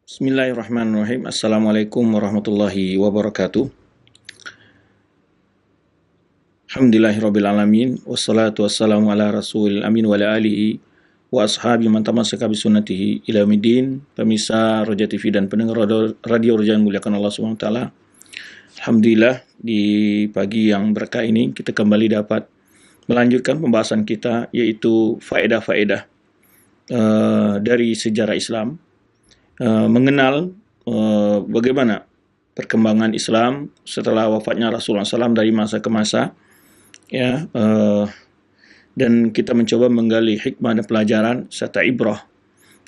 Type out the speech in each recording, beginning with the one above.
Bismillahirrahmanirrahim. Assalamualaikum warahmatullahi wabarakatuh. Alhamdulillahirrabbilalamin. Wassalatu wassalamu ala rasulil amin wa ala alihi wa ashabi man tamassaka bisunnatihi ila yaumiddin. Pemirsa Roja TV dan pendengar radio Roja yang muliakan Allah Subhanahu wa taala. Alhamdulillah di pagi yang berkah ini kita kembali dapat melanjutkan pembahasan kita, yaitu faedah-faedah dari sejarah Islam, mengenal bagaimana perkembangan Islam setelah wafatnya Rasulullah SAW dari masa ke masa, ya, dan kita mencoba menggali hikmah dan pelajaran serta ibrah,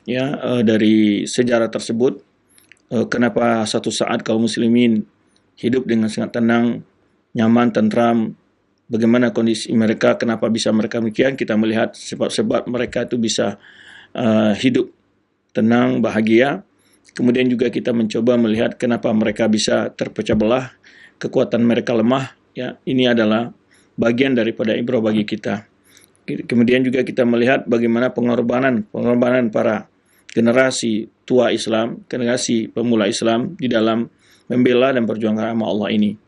ya, dari sejarah tersebut. Kenapa satu saat kaum muslimin hidup dengan sangat tenang, nyaman, tentram, bagaimana kondisi mereka, kenapa bisa mereka demikian. Kita melihat sebab-sebab mereka itu bisa hidup tenang, bahagia. Kemudian juga kita mencoba melihat kenapa mereka bisa terpecah belah, kekuatan mereka lemah. Ya, ini adalah bagian daripada ibrah bagi kita. Kemudian juga kita melihat bagaimana pengorbanan para generasi tua Islam, generasi pemula Islam di dalam membela dan perjuangan agama Allah ini.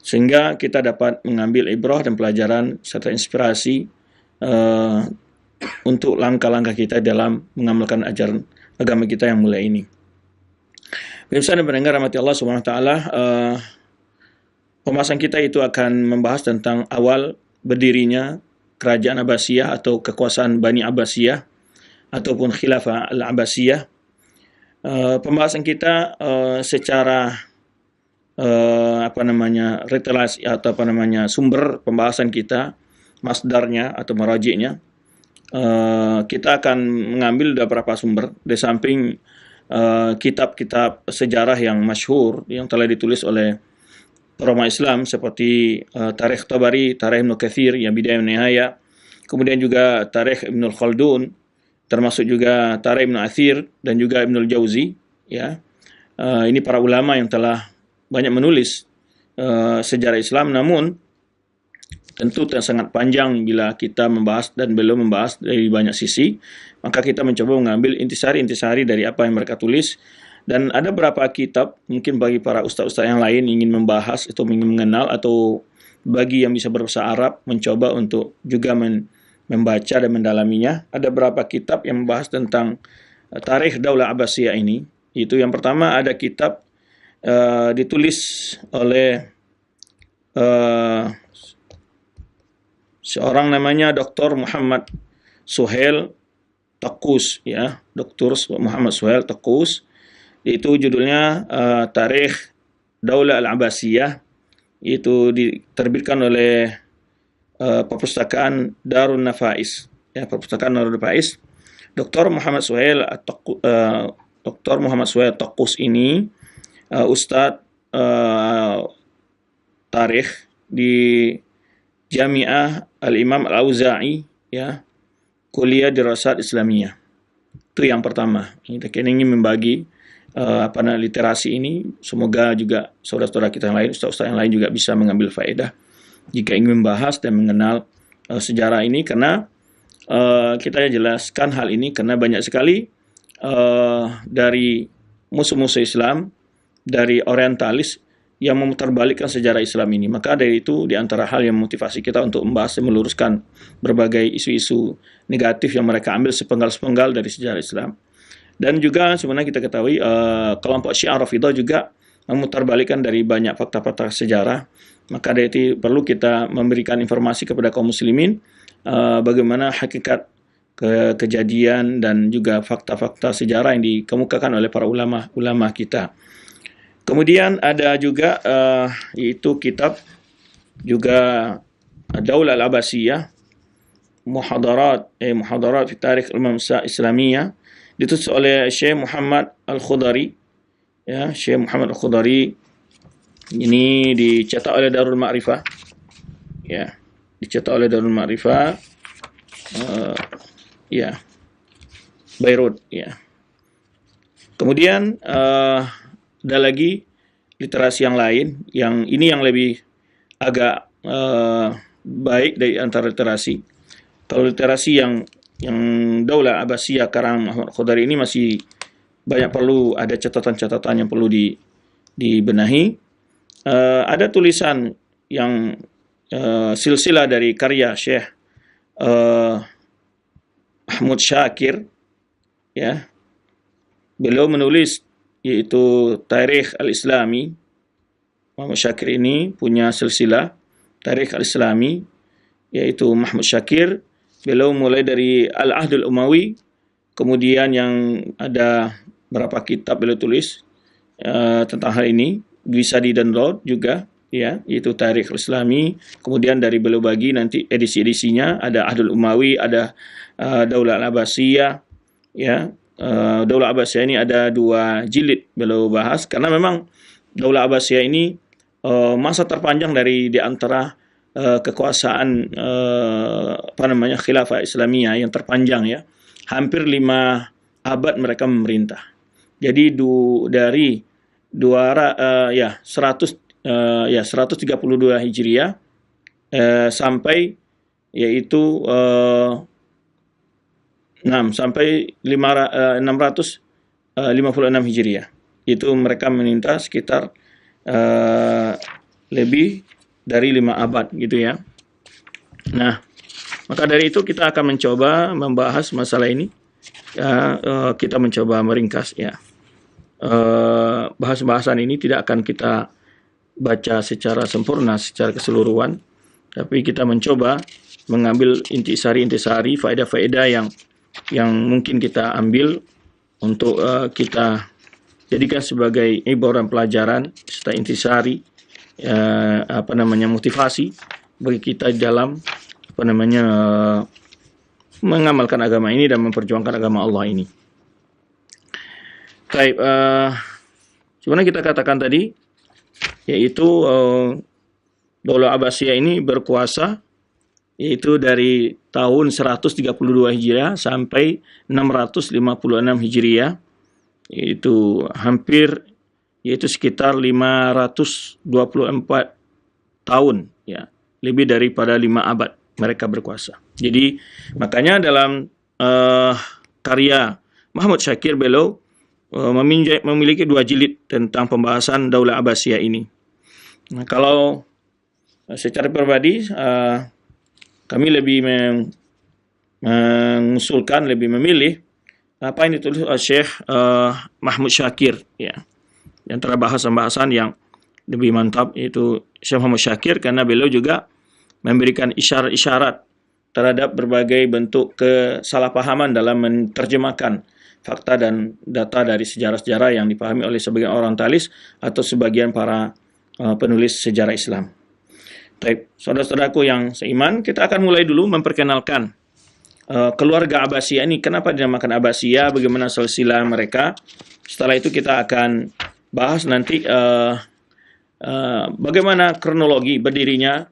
Sehingga kita dapat mengambil ibrah dan pelajaran serta inspirasi untuk langkah-langkah kita dalam mengamalkan ajaran agama kita yang mulia ini. Pemirsa dan pendengar rahmati Allah Subhanahu wa taala, pembahasan kita itu akan membahas tentang awal berdirinya kerajaan Abbasiyah atau kekuasaan Bani Abbasiyah ataupun Khilafah Al-Abbasiyah. Pembahasan kita secara relasi atau sumber pembahasan kita, masdarnya atau marajiknya, kita akan mengambil beberapa sumber di samping kitab-kitab sejarah yang masyhur yang telah ditulis oleh ulama Islam seperti Tarikh Tabari, Tarikh Ibnu Katsir yang Bidayah wa Nihayah, kemudian juga Tarikh Ibnu Khaldun, termasuk juga Tarikh Ibnu Athir dan juga Ibnu Jauzi, ya. Ini para ulama yang telah banyak menulis sejarah Islam, namun tentu sangat panjang bila kita membahas dan belum membahas dari banyak sisi. Maka kita mencoba mengambil intisari-intisari dari apa yang mereka tulis. Dan ada beberapa kitab, mungkin bagi para ustaz-ustaz yang lain ingin membahas atau ingin mengenal, atau bagi yang bisa berbahasa Arab mencoba untuk juga membaca dan mendalaminya. Ada beberapa kitab yang membahas tentang tarikh Daulah Abbasiyah ini. Itu yang pertama ada kitab ditulis oleh seorang namanya Dr. Muhammad Suhail Taqus, ya, Dr. Muhammad Suhail Taqus. Itu judulnya Tarikh Daulah Al-Abbasiyah. Itu diterbitkan oleh perpustakaan Darun Nafais, ya, perpustakaan Darun Nafais. Dr. Muhammad Suhail Taqus ini Ustadz Tarikh di Jami'ah Al-Imam Al-Auza'i, ya, Kuliah Dirasat Islamiyah. Itu yang pertama. Kita ingin membagi literasi ini. Semoga juga saudara-saudara kita yang lain, ustaz-ustaz yang lain juga bisa mengambil faedah jika ingin membahas dan mengenal sejarah ini, karena kita jelaskan hal ini karena banyak sekali dari musuh-musuh Islam, dari orientalis yang memutarbalikkan sejarah Islam ini. Maka dari itu di antara hal yang memotivasi kita untuk membahas dan meluruskan berbagai isu-isu negatif yang mereka ambil sepenggal-sepenggal dari sejarah Islam. Dan juga sebenarnya kita ketahui kelompok Syiah Rafidhah juga memutarbalikkan dari banyak fakta-fakta sejarah. Maka dari itu perlu kita memberikan informasi kepada kaum muslimin bagaimana hakikat kejadian dan juga fakta-fakta sejarah yang dikemukakan oleh para ulama kita. Kemudian ada juga yaitu kitab juga Daulah Al-Abbasiyah, Muhadarat fi Tarikh Al-Mamsa Islamiyah, ditulis oleh Syekh Muhammad Al-Khudari, ya, Syekh Muhammad Al-Khudari. Ini dicetak oleh Darul Ma'rifah, ya, dicetak oleh Darul Ma'rifah, ya, Beirut, ya. Kemudian ada lagi literasi yang lain, yang ini yang lebih agak baik dari antara literasi. Kalau literasi yang Daulah Abbasiyah karang Muhammad Khudari ini masih banyak perlu ada catatan-catatan yang perlu dibenahi. Ada tulisan yang silsilah dari karya Syekh Mahmud Syakir, ya. Beliau menulis yaitu Tarikh Al-Islami. Mahmud Syakir ini punya silsilah Tarikh Al-Islami, yaitu Mahmud Syakir. Beliau mulai dari Al-Ahdul Umawi, kemudian yang ada berapa kitab beliau tulis tentang hal ini, bisa di-download juga, ya, yaitu Tarikh Al-Islami. Kemudian dari beliau bagi nanti edisi-edisinya, ada Ahdul Umawi, ada Daulah Al-Abbasiyah, ya. Daulah Abbasiyah ini ada 2 jilid beliau bahas, karena memang Daulah Abbasiyah ini masa terpanjang di antara kekuasaan Khilafah Islamiyah yang terpanjang, ya. Hampir 5 abad mereka memerintah. Jadi dari 132 Hijriah sampai yaitu 656 Hijriah. Itu mereka meminta sekitar lebih dari 5 abad gitu, ya. Nah, maka dari itu kita akan mencoba membahas masalah ini. Ya, kita mencoba meringkas, ya. Bahas-bahasan ini tidak akan kita baca secara sempurna, secara keseluruhan, tapi kita mencoba mengambil intisari, faedah-faedah yang mungkin kita ambil untuk kita jadikan sebagai ibarat pelajaran serta intisari, motivasi bagi kita dalam mengamalkan agama ini dan memperjuangkan agama Allah ini. Baik, sebenarnya kita katakan tadi, yaitu Daulah Abbasiyah ini berkuasa yaitu dari tahun 132 Hijriah sampai 656 Hijriah, yaitu sekitar 524 tahun, ya, lebih daripada 5 abad mereka berkuasa. Jadi makanya dalam karya Mahmud Syakir, beliau memiliki 2 jilid tentang pembahasan Daulah Abbasiyah ini. Nah, kalau secara pribadi kami lebih mengusulkan, lebih memilih apa yang ditulis oleh Syekh Mahmud Syakir, ya. Di antara bahasan-bahasan yang lebih mantap itu Syekh Mahmud Syakir, karena beliau juga memberikan isyarat-isyarat terhadap berbagai bentuk kesalahpahaman dalam menerjemahkan fakta dan data dari sejarah-sejarah yang dipahami oleh sebagian orang talis atau sebagian para penulis sejarah Islam. Baik, saudara-saudaraku yang seiman, kita akan mulai dulu memperkenalkan keluarga Abbasiyah ini. Kenapa dinamakan Abbasiyah, bagaimana silsilah mereka. Setelah itu kita akan bahas nanti bagaimana kronologi berdirinya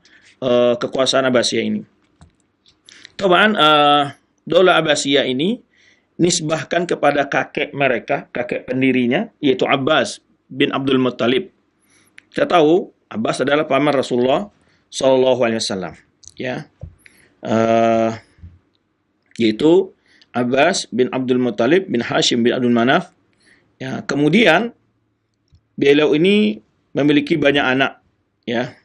kekuasaan Abbasiyah ini. Taban Daulah Abbasiyah ini nisbahkan kepada kakek mereka, kakek pendirinya, yaitu Abbas bin Abdul Muttalib. Kita tahu Abbas adalah paman Rasulullah SAW, ya, yaitu Abbas bin Abdul Muttalib bin Hashim bin Abdul Manaf. Ya, kemudian beliau ini memiliki banyak anak, ya.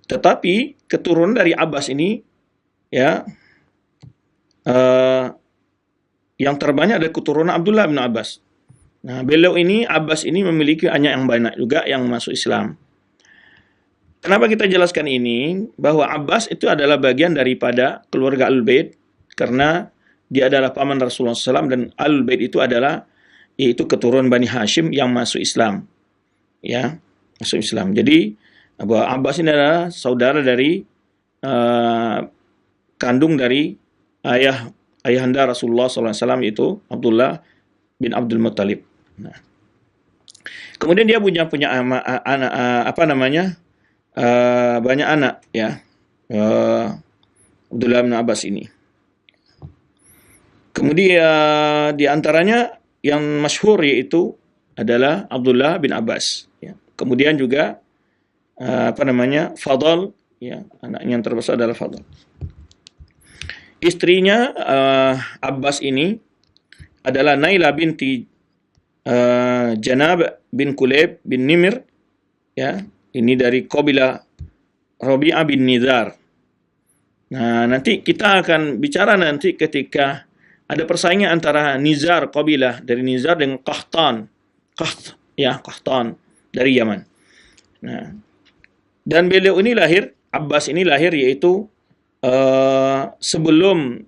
Tetapi keturunan dari Abbas ini, ya, yang terbanyak adalah keturunan Abdullah bin Abbas. Nah, Abbas ini memiliki anak yang banyak juga yang masuk Islam. Kenapa kita jelaskan ini? Bahwa Abbas itu adalah bagian daripada keluarga Al-Bait, karena dia adalah paman Rasulullah SAW, dan Al-Bait itu adalah yaitu keturunan Bani Hashim yang masuk Islam, ya, masuk Islam. Jadi Abbas ini adalah saudara dari kandung dari ayahanda Rasulullah SAW, yaitu Abdullah bin Abdul Muttalib. Nah, kemudian dia punya anak, banyak anak, ya, Abdullah bin Abbas ini. Kemudian di antaranya yang masyhur yaitu adalah Abdullah bin Abbas, ya. Kemudian juga Fadl, ya, anaknya yang terbesar adalah Fadl. Istrinya Abbas ini adalah Naila binti Janab bin Kulayb bin Nimir, ya. Ini dari kabilah Rabi'ah bin Nizar. Nah, nanti kita akan bicara nanti ketika ada persaingan antara Nizar kabilah dari Nizar dengan Qahtan. Qahtan dari Yaman. Nah, dan beliau ini lahir, Abbas ini lahir yaitu sebelum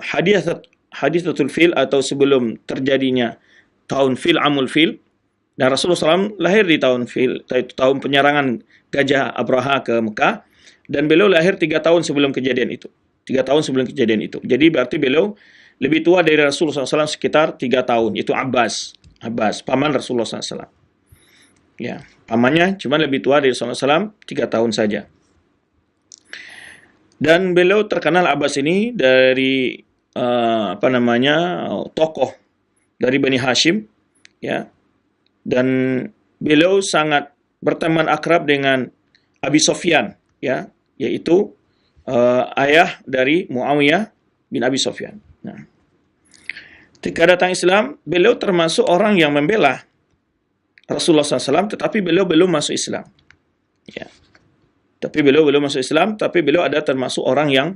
hadithatul fil atau sebelum terjadinya tahun fil, amul fil. Dan Rasulullah SAW lahir di tahun fil, tahun penyerangan Gajah Abraha ke Mekah, dan beliau lahir 3 tahun sebelum kejadian itu. 3 tahun sebelum kejadian itu. Jadi berarti beliau lebih tua dari Rasulullah SAW sekitar 3 tahun. Itu Abbas, paman Rasulullah SAW. Ya, pamannya cuma lebih tua dari Rasulullah SAW 3 tahun saja. Dan beliau terkenal Abbas ini dari tokoh dari Bani Hashim, ya. Dan beliau sangat berteman akrab dengan Abi Sufyan, ya, yaitu ayah dari Muawiyah bin Abi Sufyan. Nah, ketika datang Islam, beliau termasuk orang yang membela Rasulullah SAW, tetapi beliau belum masuk Islam. Ya. Tapi beliau belum masuk Islam, tapi beliau ada termasuk orang yang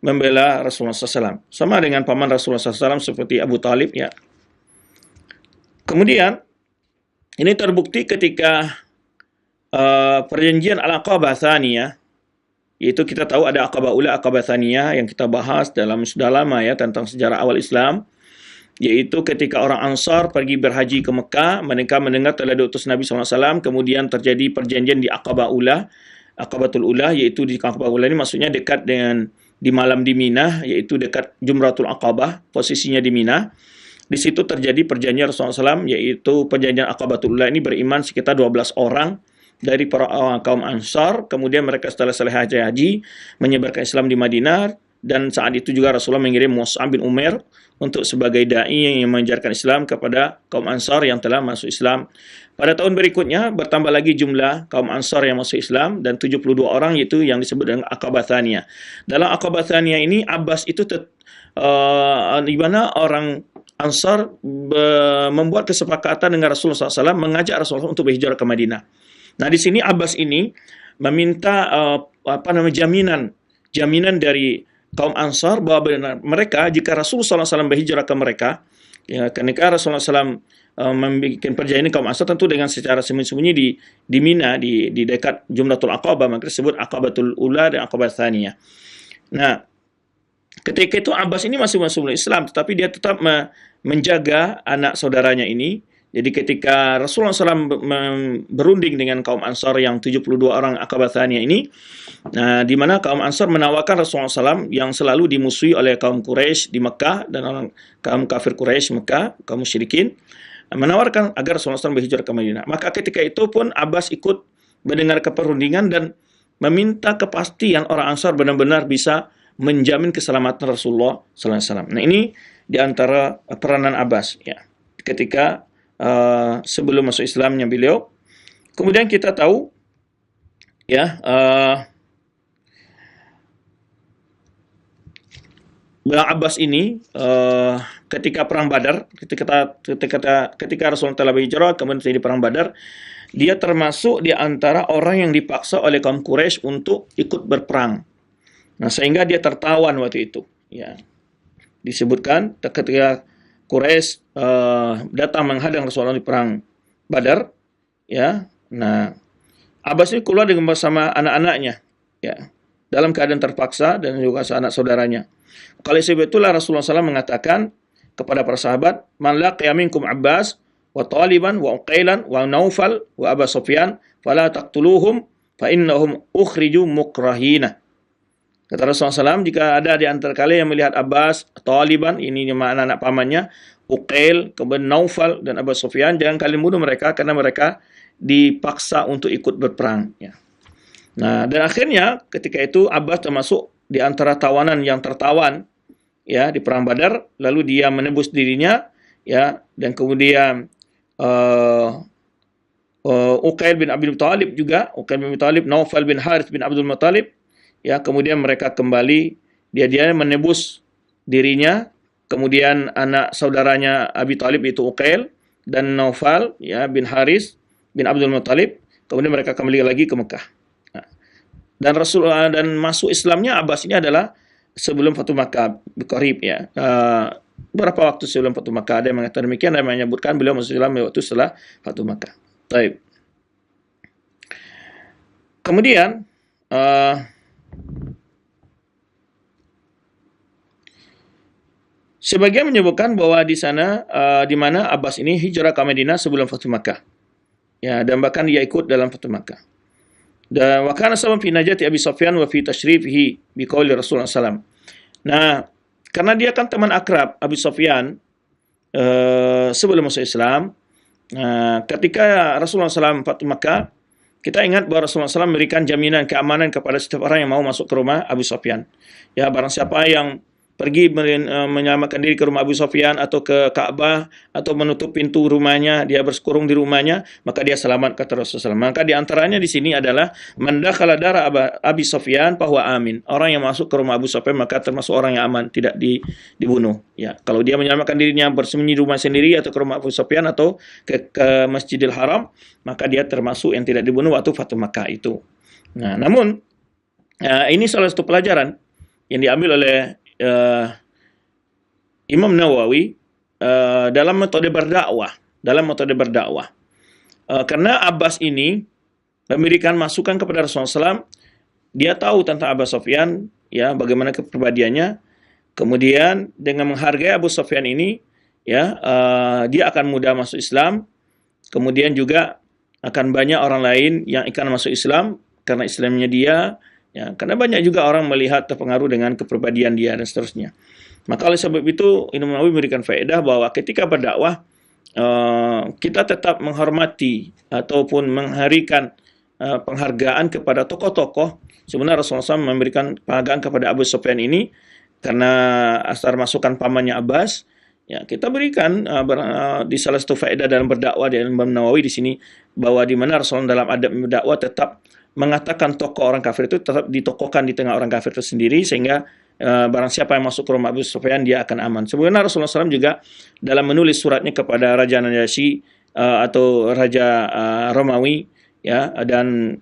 membela Rasulullah SAW. Sama dengan paman Rasulullah SAW seperti Abu Talib, ya. Kemudian, ini terbukti ketika perjanjian Al-Aqabah Tsaniyah, yaitu kita tahu ada Aqabah Ula, Aqabah Tsaniyah yang kita bahas sudah lama ya tentang sejarah awal Islam, yaitu ketika orang Ansar pergi berhaji ke Mekah, mereka mendengar telah diutus Nabi SAW, kemudian terjadi perjanjian di Aqabah Ula, Aqabatul Ula, yaitu di Aqabah Ula ini maksudnya dekat dengan di malam di Mina, yaitu dekat Jumratul Aqabah, posisinya di Mina. Di situ terjadi perjanjian Rasulullah SAW, yaitu perjanjian Aqabatul Ula ini beriman sekitar 12 orang dari para kaum Ansar. Kemudian mereka setelah selesai haji menyebarkan Islam di Madinah, dan saat itu juga Rasulullah mengirim Mus'ab bin Umair untuk sebagai dai yang mengajarkan Islam kepada kaum Ansar yang telah masuk Islam. Pada tahun berikutnya bertambah lagi jumlah kaum Ansar yang masuk Islam, dan 72 orang itu yang disebut dengan Aqabah Tsaniyah. Dalam Aqabah Tsaniyah ini Abbas itu di mana orang Ansar membuat kesepakatan dengan Rasulullah SAW, mengajak Rasulullah untuk berhijrah ke Madinah. Nah, di sini Abbas ini meminta jaminan dari kaum Ansar bahwa mereka, jika Rasulullah SAW berhijrah ke mereka, ya, ketika Rasulullah SAW membuat perjanjian kaum Ansar tentu dengan secara sembunyi-sembunyi di Mina, di dekat Jumratul Aqabah, maka disebut Aqabatul Ula dan Aqabah Tsaniyah. Nah, ketika itu Abbas ini masih masuk Islam, tetapi dia tetap menjaga anak saudaranya ini. Jadi ketika Rasulullah SAW berunding dengan kaum Ansar yang 72 orang Aqabah Tsaniyah ini, nah, di mana kaum Ansar menawarkan Rasulullah SAW yang selalu dimusuhi oleh kaum Quraisy di Mekah dan orang kaum kafir Quraisy Mekah, kaum musyrikin, menawarkan agar Rasulullah SAW berhijrah ke Madinah. Maka ketika itu pun Abbas ikut mendengar perundingan dan meminta kepastian orang Ansar benar-benar bisa menjamin keselamatan Rasulullah SAW. Nah, ini di antara peranan Abbas, ya, ketika sebelum masuk Islamnya beliau. Kemudian kita tahu, ya, Abbas ini ketika perang Badar, ketika Rasulullah telah berhijrah, kemudian terjadi perang Badar, dia termasuk di antara orang yang dipaksa oleh kaum Quraisy untuk ikut berperang. Nah, sehingga dia tertawan waktu itu, ya. Disebutkan ketika Quraisy datang menghadang Rasulullah di perang Badar, ya. Nah, Abbas ini keluar dengan bersama anak-anaknya, ya, dalam keadaan terpaksa, dan juga anak saudaranya. Kali sebetulnya Rasulullah SAW mengatakan kepada para sahabat, "Man laqiya minkum Abbas wa Taliban wa Uqailan wa Naufal wa Aba Sufyan fala taqtuluhum fa innahum ukhriju mukrahina." Kata Rasulullah SAW, jika ada di antara kalian yang melihat Abbas, Taliban, ini anak-anak pamannya, Uqail, kemudian Naufal, dan Abu Sufyan, jangan kalian bunuh mereka, karena mereka dipaksa untuk ikut berperang. Ya. Nah, dan akhirnya ketika itu Abbas termasuk di antara tawanan yang tertawan, ya, di perang Badar, lalu dia menebus dirinya, ya, dan kemudian Uqail bin Abi Thalib juga, Uqail bin Abi Thalib, Naufal bin Harith bin Abdul Muttalib, ya, kemudian mereka kembali dia menebus dirinya, kemudian anak saudaranya Abi Thalib itu Uqail dan Naufal ya bin Haris bin Abdul Muttalib, kemudian mereka kembali lagi ke Mekah. Nah, dan Rasulullah dan masuk Islamnya Abbas ini adalah sebelum Fatu Makkah, qarib ya. Berapa waktu sebelum Fatu Makkah, ada yang mengatakan demikian, ada yang menyebutkan beliau masuk Islam waktu setelah Fatu Makkah. Baik. Kemudian sebagian menyebutkan bahwa di sana di mana Abbas ini hijrah ke Madinah sebelum Fatu Makkah. Ya, dan bahkan dia ikut dalam Fatu Makkah. Dan wa kana sabab fi najati Abi Sufyan wa fi tashrifihi biqauli Rasulullah SAW. Nah, karena dia kan teman akrab Abi Sufyan sebelum masuk Islam, ketika Rasulullah SAW Fatu Makkah, kita ingat bahwa Rasulullah SAW memberikan jaminan keamanan kepada setiap orang yang mau masuk ke rumah Abu Sufyan. Ya, barang siapa yang pergi menyelamatkan diri ke rumah Abu Sufyan atau ke Ka'bah atau menutup pintu rumahnya, dia bersekurung di rumahnya, maka dia selamat, kata Rasulullah SAW. Maka di antaranya di sini adalah man dakhala dara Abi Sufyan fahuwa amin. Orang yang masuk ke rumah Abu Sufyan maka termasuk orang yang aman, tidak dibunuh. Ya, kalau dia menyelamatkan dirinya bersembunyi di rumah sendiri atau ke rumah Abu Sufyan atau ke Masjidil Haram, maka dia termasuk yang tidak dibunuh waktu Fatu Makkah itu. Nah, namun ini salah satu pelajaran yang diambil oleh Imam Nawawi dalam metode berdakwah, karena Abbas ini memberikan masukan kepada Rasulullah SAW. Dia tahu tentang Abu Sufyan, ya, bagaimana kepribadiannya. Kemudian dengan menghargai Abu Sufyan ini, ya, dia akan mudah masuk Islam. Kemudian juga akan banyak orang lain yang akan masuk Islam karena Islamnya dia. Ya, karena banyak juga orang melihat terpengaruh dengan kepribadian dia dan seterusnya. Maka oleh sebab itu Imam Nawawi memberikan faedah bahwa ketika berdakwah kita tetap menghormati ataupun mengharikan penghargaan kepada tokoh-tokoh. Sebenarnya Rasulullah SAW memberikan penghargaan kepada Abu Sufyan ini karena asal masukan pamannya Abbas. Ya, kita berikan di salah satu faedah dalam berdakwah di Imam Nawawi di sini bahwa di mana Rasulullah dalam adab berdakwah tetap mengatakan tokoh orang kafir itu tetap ditokohkan di tengah orang kafir itu sendiri, sehingga barang siapa yang masuk ke rumah Abu Sufyan dia akan aman. Sebenarnya Rasulullah SAW juga dalam menulis suratnya kepada Raja Najasyi atau Raja Romawi, ya, dan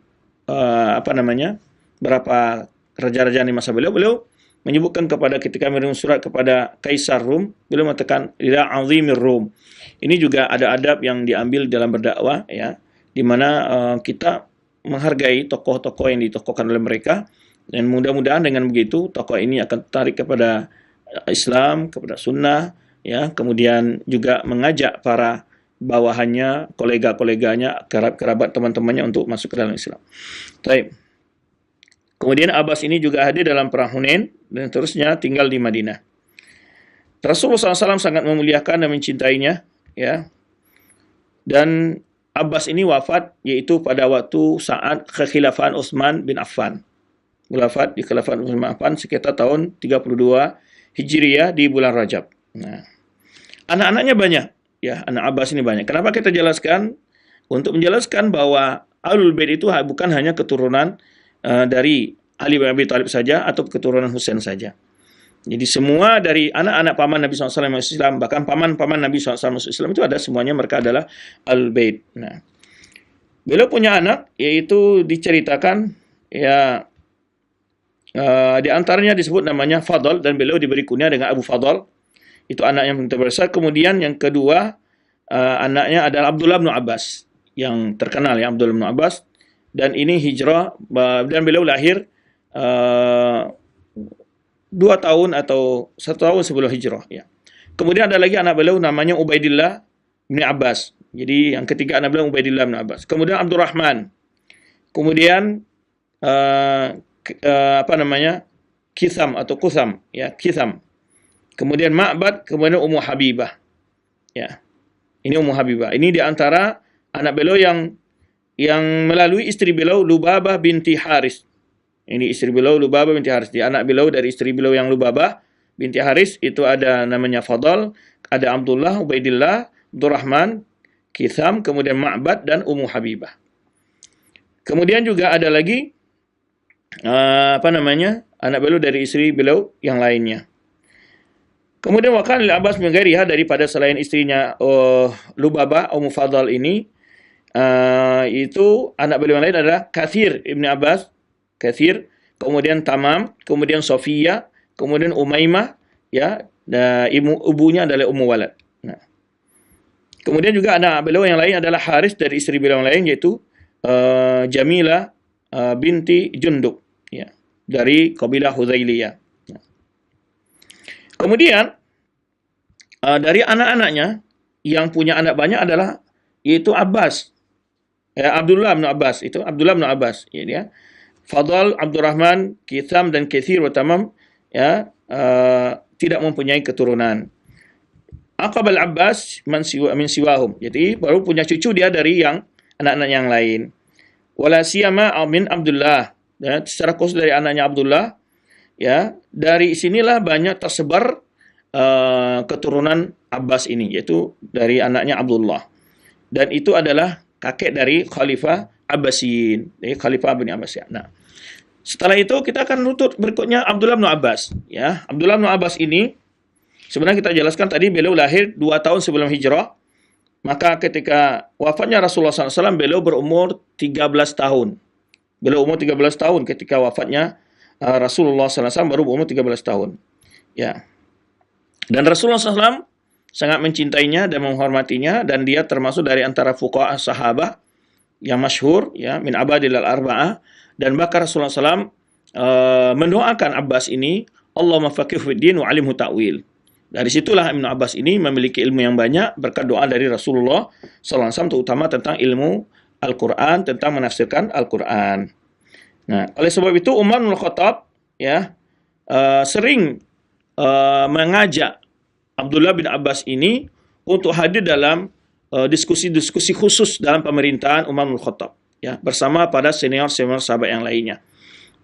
berapa raja-raja di masa beliau menyebutkan kepada ketika mengirim surat kepada Kaisar Rum, beliau mengatakan ila azimir Rum. Ini juga ada adab yang diambil dalam berdakwah, ya, di mana kita menghargai tokoh-tokoh yang ditokohkan oleh mereka, dan mudah-mudahan dengan begitu tokoh ini akan tertarik kepada Islam, kepada sunnah, ya, kemudian juga mengajak para bawahannya, kolega-koleganya, kerabat teman-temannya untuk masuk ke dalam Islam. Baik. Kemudian Abbas ini juga hadir dalam perang Hunain dan terusnya tinggal di Madinah. Rasulullah SAW sangat memuliakan dan mencintainya, ya. Dan Abbas ini wafat yaitu pada waktu saat kekhilafan Utsman bin Affan. Wafat di khilafah Utsman bin Affan sekitar tahun 32 Hijriah di bulan Rajab. Nah, anak-anaknya banyak, ya, anak Abbas ini banyak. Kenapa kita jelaskan? Untuk menjelaskan bahwa Ahlul Bait itu bukan hanya keturunan dari Ali bin Abi Thalib saja atau keturunan Husain saja. Jadi semua dari anak-anak paman Nabi SAW masuk Islam, bahkan paman-paman Nabi SAW masuk Islam itu ada semuanya, mereka adalah Al-Bait. Nah, beliau punya anak, yaitu diceritakan, ya, di antaranya disebut namanya Fadl, dan beliau diberi kunyah dengan Abu Fadl. Itu anak yang terbesar. Kemudian yang kedua, anaknya adalah Abdullah bin Abbas, yang terkenal, ya, Abdullah bin Abbas. Dan ini hijrah, dan beliau lahir 2 tahun atau 1 tahun sebelum hijrah, ya. Kemudian ada lagi anak beliau namanya Ubaidillah bin Abbas. Jadi yang ketiga anak beliau Ubaidillah bin Abbas. Kemudian Abdurrahman. Kemudian Kitham atau Kutham, ya, Kitham. Kemudian Ma'bad, kemudian Ummu Habibah. Ya. Ini Ummu Habibah. Ini di antara anak beliau yang melalui istri beliau Lubabah binti Haris. Ini istri beliau Lubabah binti Haris. Di anak beliau dari istri beliau yang Lubabah binti Haris itu ada namanya Fadl, ada Abdullah, Ubaidillah, Abdurrahman, Kitham, kemudian Ma'bad dan Ummu Habibah. Kemudian juga ada lagi anak beliau dari istri beliau yang lainnya. Kemudian wakan lil Abbas min ghairiha, daripada selain istrinya Lubabah Ummu Fadl ini, itu anak beliau yang lain adalah Kathir ibn Abbas, Kathir, kemudian Tamam, kemudian Sofia, kemudian Umaymah, ya, ibunya adalah Ummu Walad. Nah, kemudian juga anak beliau yang lain adalah Haris dari istri beliau yang lain, yaitu Jamilah binti Jundub, ya, dari kabilah Hudzailiyah. Kemudian dari anak-anaknya yang punya anak banyak adalah yaitu Abbas, ya, Abdullah bin Abbas, itu Abdullah bin Abbas, ya, dia Fadl, Abdurrahman, Kitham dan Kathir wa Tamam, ya, tidak mempunyai keturunan. Aqabal Abbas min siwahum, jadi baru punya cucu dia dari yang anak-anak yang lain. Wala siyama min Abdullah, ya, secara khusus dari anaknya Abdullah, ya, dari sinilah banyak tersebar keturunan Abbas ini, yaitu dari anaknya Abdullah, dan itu adalah kakek dari Khalifah Abbasiyin, dari Khalifah bin Abbas. Nah, setelah itu kita akan rutut berikutnya Abdullah bin Abbas, ya. Abdullah bin Abbas ini sebenarnya kita jelaskan tadi beliau lahir 2 tahun sebelum hijrah, maka ketika wafatnya Rasulullah SAW beliau berumur 13 tahun. Beliau umur 13 tahun ketika wafatnya Rasulullah SAW, baru berumur 13 tahun. Ya. Dan Rasulullah SAW sangat mencintainya dan menghormatinya, dan dia termasuk dari antara fuqaha sahabat yang masyhur, ya, min abadil al-arba'ah, dan bahkan Rasulullah SAW mendoakan Abbas ini, Allahumma faqihhu fid din wa 'allimhu ta'wil. Dari situlah Ibnu Abbas ini memiliki ilmu yang banyak berkat doa dari Rasulullah SAW, terutama tentang ilmu Al-Quran, tentang menafsirkan Al-Quran. Nah, oleh sebab itu Umar bin Khattab, ya, sering mengajak Abdullah bin Abbas ini untuk hadir dalam diskusi-diskusi khusus dalam pemerintahan Umar bin Khattab, ya, bersama pada senior-senior sahabat yang lainnya.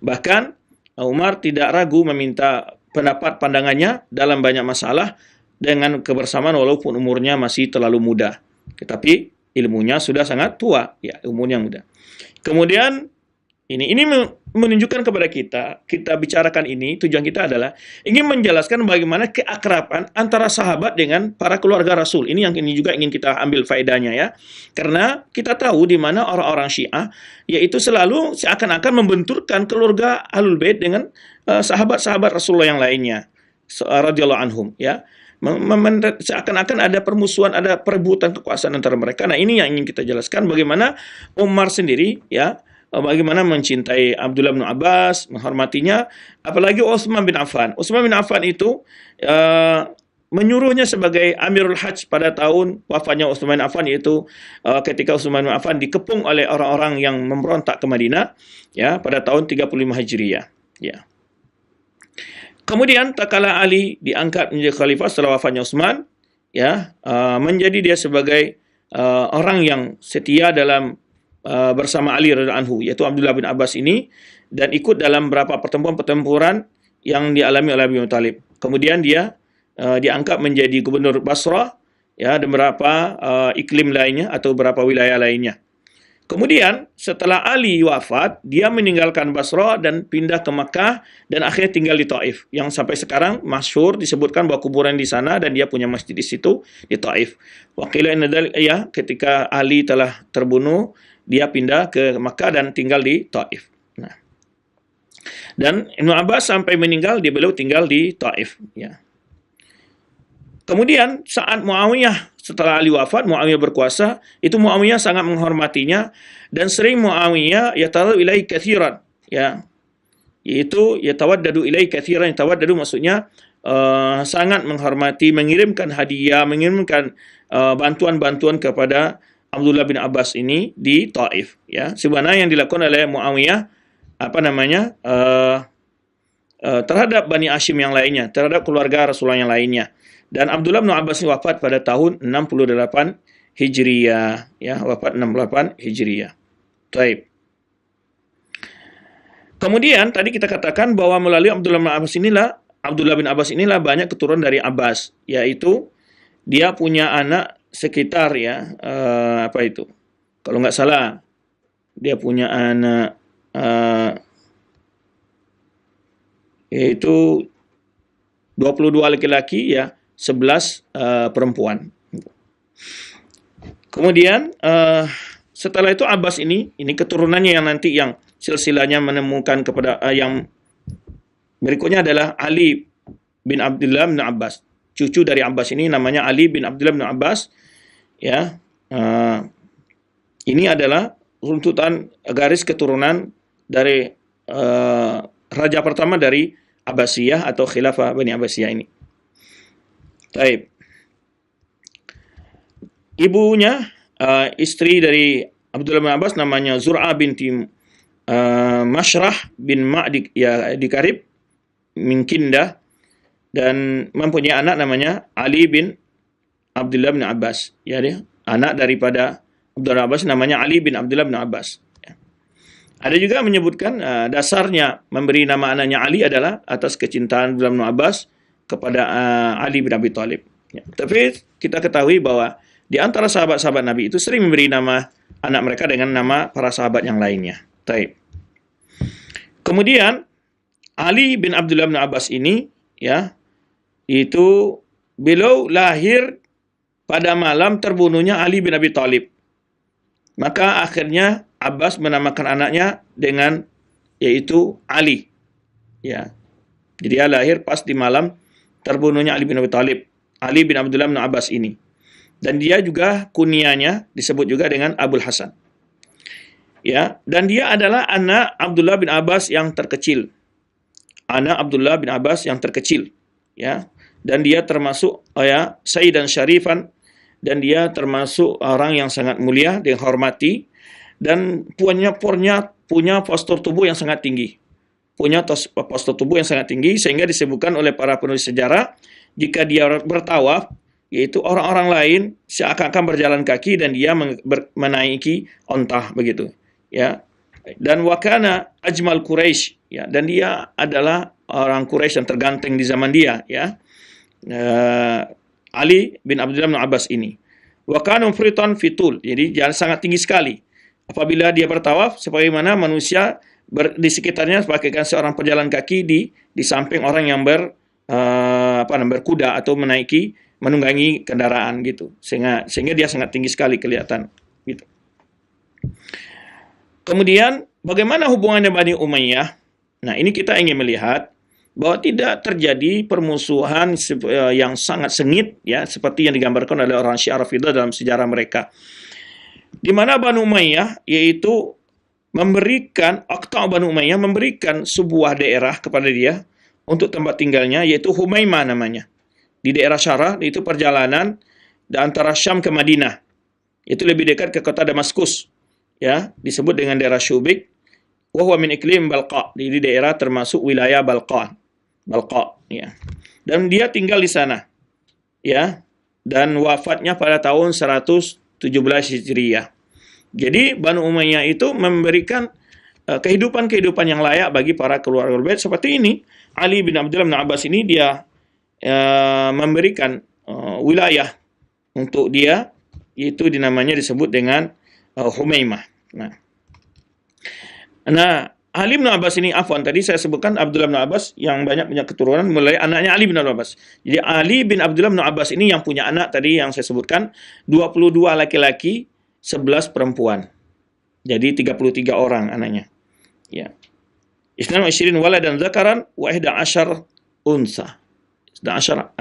Bahkan Umar tidak ragu meminta pendapat pandangannya dalam banyak masalah dengan kebersamaan walaupun umurnya masih terlalu muda, tetapi ilmunya sudah sangat tua, ya, umurnya muda. Kemudian ini menunjukkan kepada kita bicarakan ini, tujuan kita adalah ingin menjelaskan bagaimana keakraban antara sahabat dengan para keluarga Rasul. Ini yang ini juga ingin kita ambil faedahnya, ya. Karena kita tahu di mana orang-orang Syiah yaitu selalu seakan-akan membenturkan keluarga Ahlul Bait dengan sahabat-sahabat Rasulullah yang lainnya radhiyallahu anhum, ya. Seakan-akan ada permusuhan, ada perebutan kekuasaan antara mereka. Nah, ini yang ingin kita jelaskan bagaimana Umar sendiri, ya, bagaimana mencintai Abdullah bin Abbas, menghormatinya, apalagi Utsman bin Affan. Utsman bin Affan itu menyuruhnya sebagai Amirul Hajj pada tahun wafatnya Utsman bin Affan, yaitu ketika Utsman bin Affan dikepung oleh orang-orang yang memberontak ke Madinah, ya, pada tahun 35 Hijriah, ya. Kemudian tatkala Ali diangkat menjadi khalifah setelah wafatnya Utsman, ya, menjadi dia sebagai orang yang setia dalam bersama Ali radhiyallahu anhu, yaitu Abdullah bin Abbas ini, dan ikut dalam beberapa pertempuran-pertempuran yang dialami oleh Abi Thalib. Kemudian dia diangkat menjadi gubernur Basrah, ya, dan beberapa iklim lainnya atau beberapa wilayah lainnya. Kemudian setelah Ali wafat, dia meninggalkan Basrah dan pindah ke Makkah dan akhirnya tinggal di Taif, yang sampai sekarang masyhur disebutkan bahwa kuburan di sana dan dia punya masjid di situ di Taif. Waqila inna dzalika, ya, ketika Ali telah terbunuh, dia pindah ke Makkah dan tinggal di Taif. Nah, dan Ibnu Abbas sampai meninggal beliau tinggal di Taif, ya. Kemudian saat Muawiyah, setelah Ali wafat, Muawiyah berkuasa, itu Muawiyah sangat menghormatinya dan sering Muawiyah yatawaddu ilaihi katsiran, ya. Yaitu yatawaddadu ilaihi katsiran, yatawaddadu maksudnya sangat menghormati, mengirimkan hadiah, mengirimkan bantuan-bantuan kepada Abdullah bin Abbas ini di Taif, ya. Sebenarnya yang dilakukan oleh Muawiyah terhadap Bani Hashim yang lainnya, terhadap keluarga Rasulullah yang lainnya. Dan Abdullah bin Abbas ini wafat pada tahun 68 Hijriah, ya, wafat 68 Hijriah. Baik. Kemudian tadi kita katakan bahwa melalui Abdullah bin Abbas inilah banyak keturunan dari Abbas, yaitu dia punya anak sekitar, ya, apa itu? Kalau nggak salah dia punya anak yaitu 22 laki-laki, ya, 11 perempuan. Kemudian setelah itu Abbas ini keturunannya yang nanti yang silsilahnya menemukan kepada yang berikutnya adalah Ali bin Abdullah bin Abbas. Cucu dari Abbas ini namanya Ali bin Abdullah bin Abbas. Ya, ini adalah runtutan garis keturunan dari raja pertama dari Abbasiyah atau Khilafah Bani Abbasiyah ini. Taib. Ibunya, istri dari Abdullah bin Abbas namanya Zur'ah binti Mashrah bin Ma'di, ya, di Karib min Kindah, dan mempunyai anak namanya Ali bin Abdullah bin Abbas. Ya, dia anak daripada Abdullah bin Abbas namanya Ali bin Abdullah bin Abbas. Ya. Ada juga menyebutkan dasarnya memberi nama anaknya Ali adalah atas kecintaan Abdullah bin Abbas kepada Ali bin Abi Thalib. Ya. Tapi kita ketahui bahwa di antara sahabat-sahabat Nabi itu sering memberi nama anak mereka dengan nama para sahabat yang lainnya. Taib. Kemudian Ali bin Abdullah bin Abbas ini, ya, itu beliau lahir pada malam terbunuhnya Ali bin Abi Thalib. Maka akhirnya Abbas menamakan anaknya dengan yaitu Ali. Ya. Jadi dia lahir pas di malam terbunuhnya Ali bin Abi Thalib. Ali bin Abdullah bin Abbas ini. Dan dia juga kunyahnya disebut juga dengan Abul Hasan. Ya, dan dia adalah anak Abdullah bin Abbas yang terkecil. Anak Abdullah bin Abbas yang terkecil, ya. Dan dia termasuk Sayyidan Syarifan, dan dia termasuk orang yang sangat mulia, dihormati, dan punya postur tubuh yang sangat tinggi. Punya postur tubuh yang sangat tinggi sehingga disebutkan oleh para penulis sejarah jika dia bertawaf, yaitu orang-orang lain seakan-akan berjalan kaki dan dia menaiki onta begitu, ya. Dan wakana ajmal Quraisy, ya, dan dia adalah orang Quraisy yang terganteng di zaman dia, ya. Ali bin Abdullah bin Abbas ini. Wakana mufritan fitul, jadi dia sangat tinggi sekali. Apabila dia bertawaf, sebagaimana manusia di sekitarnya bagaikan seorang pejalan kaki di samping orang yang berkuda atau menunggangi kendaraan gitu, sehingga dia sangat tinggi sekali kelihatan gitu. Kemudian bagaimana hubungannya Bani Umayyah? Nah, ini kita ingin melihat bahwa tidak terjadi permusuhan yang sangat sengit, ya, seperti yang digambarkan oleh orang Syiah Rafidah dalam sejarah mereka, di mana Bani Umayyah yaitu memberikan sebuah daerah kepada dia untuk tempat tinggalnya, yaitu Humaimah namanya. Di daerah Syarah, itu perjalanan antara Syam ke Madinah. Itu lebih dekat ke kota Damaskus. Ya, disebut dengan daerah Syubik. Wa huwa min iklim Balqa. Di daerah termasuk wilayah Balqa, ya. Dan dia tinggal di sana. Ya. Dan wafatnya pada tahun 117 Hijriah. Jadi Banu Umayyah itu memberikan kehidupan-kehidupan yang layak bagi para keluarga bait seperti ini. Ali bin Abdullah bin Abbas ini dia memberikan wilayah untuk dia, yaitu dinamanya disebut dengan Humaimah. Nah, Ali bin Abbas ini, tadi saya sebutkan Abdullah bin Abbas yang banyak punya keturunan mulai anaknya Ali bin Abbas. Jadi Ali bin Abdullah bin Abbas ini yang punya anak tadi yang saya sebutkan 22 laki-laki, 11 perempuan. Jadi 33 orang anaknya. Ya. Isnan wa isyirin waladan dzakaran wa 11 unsa. 11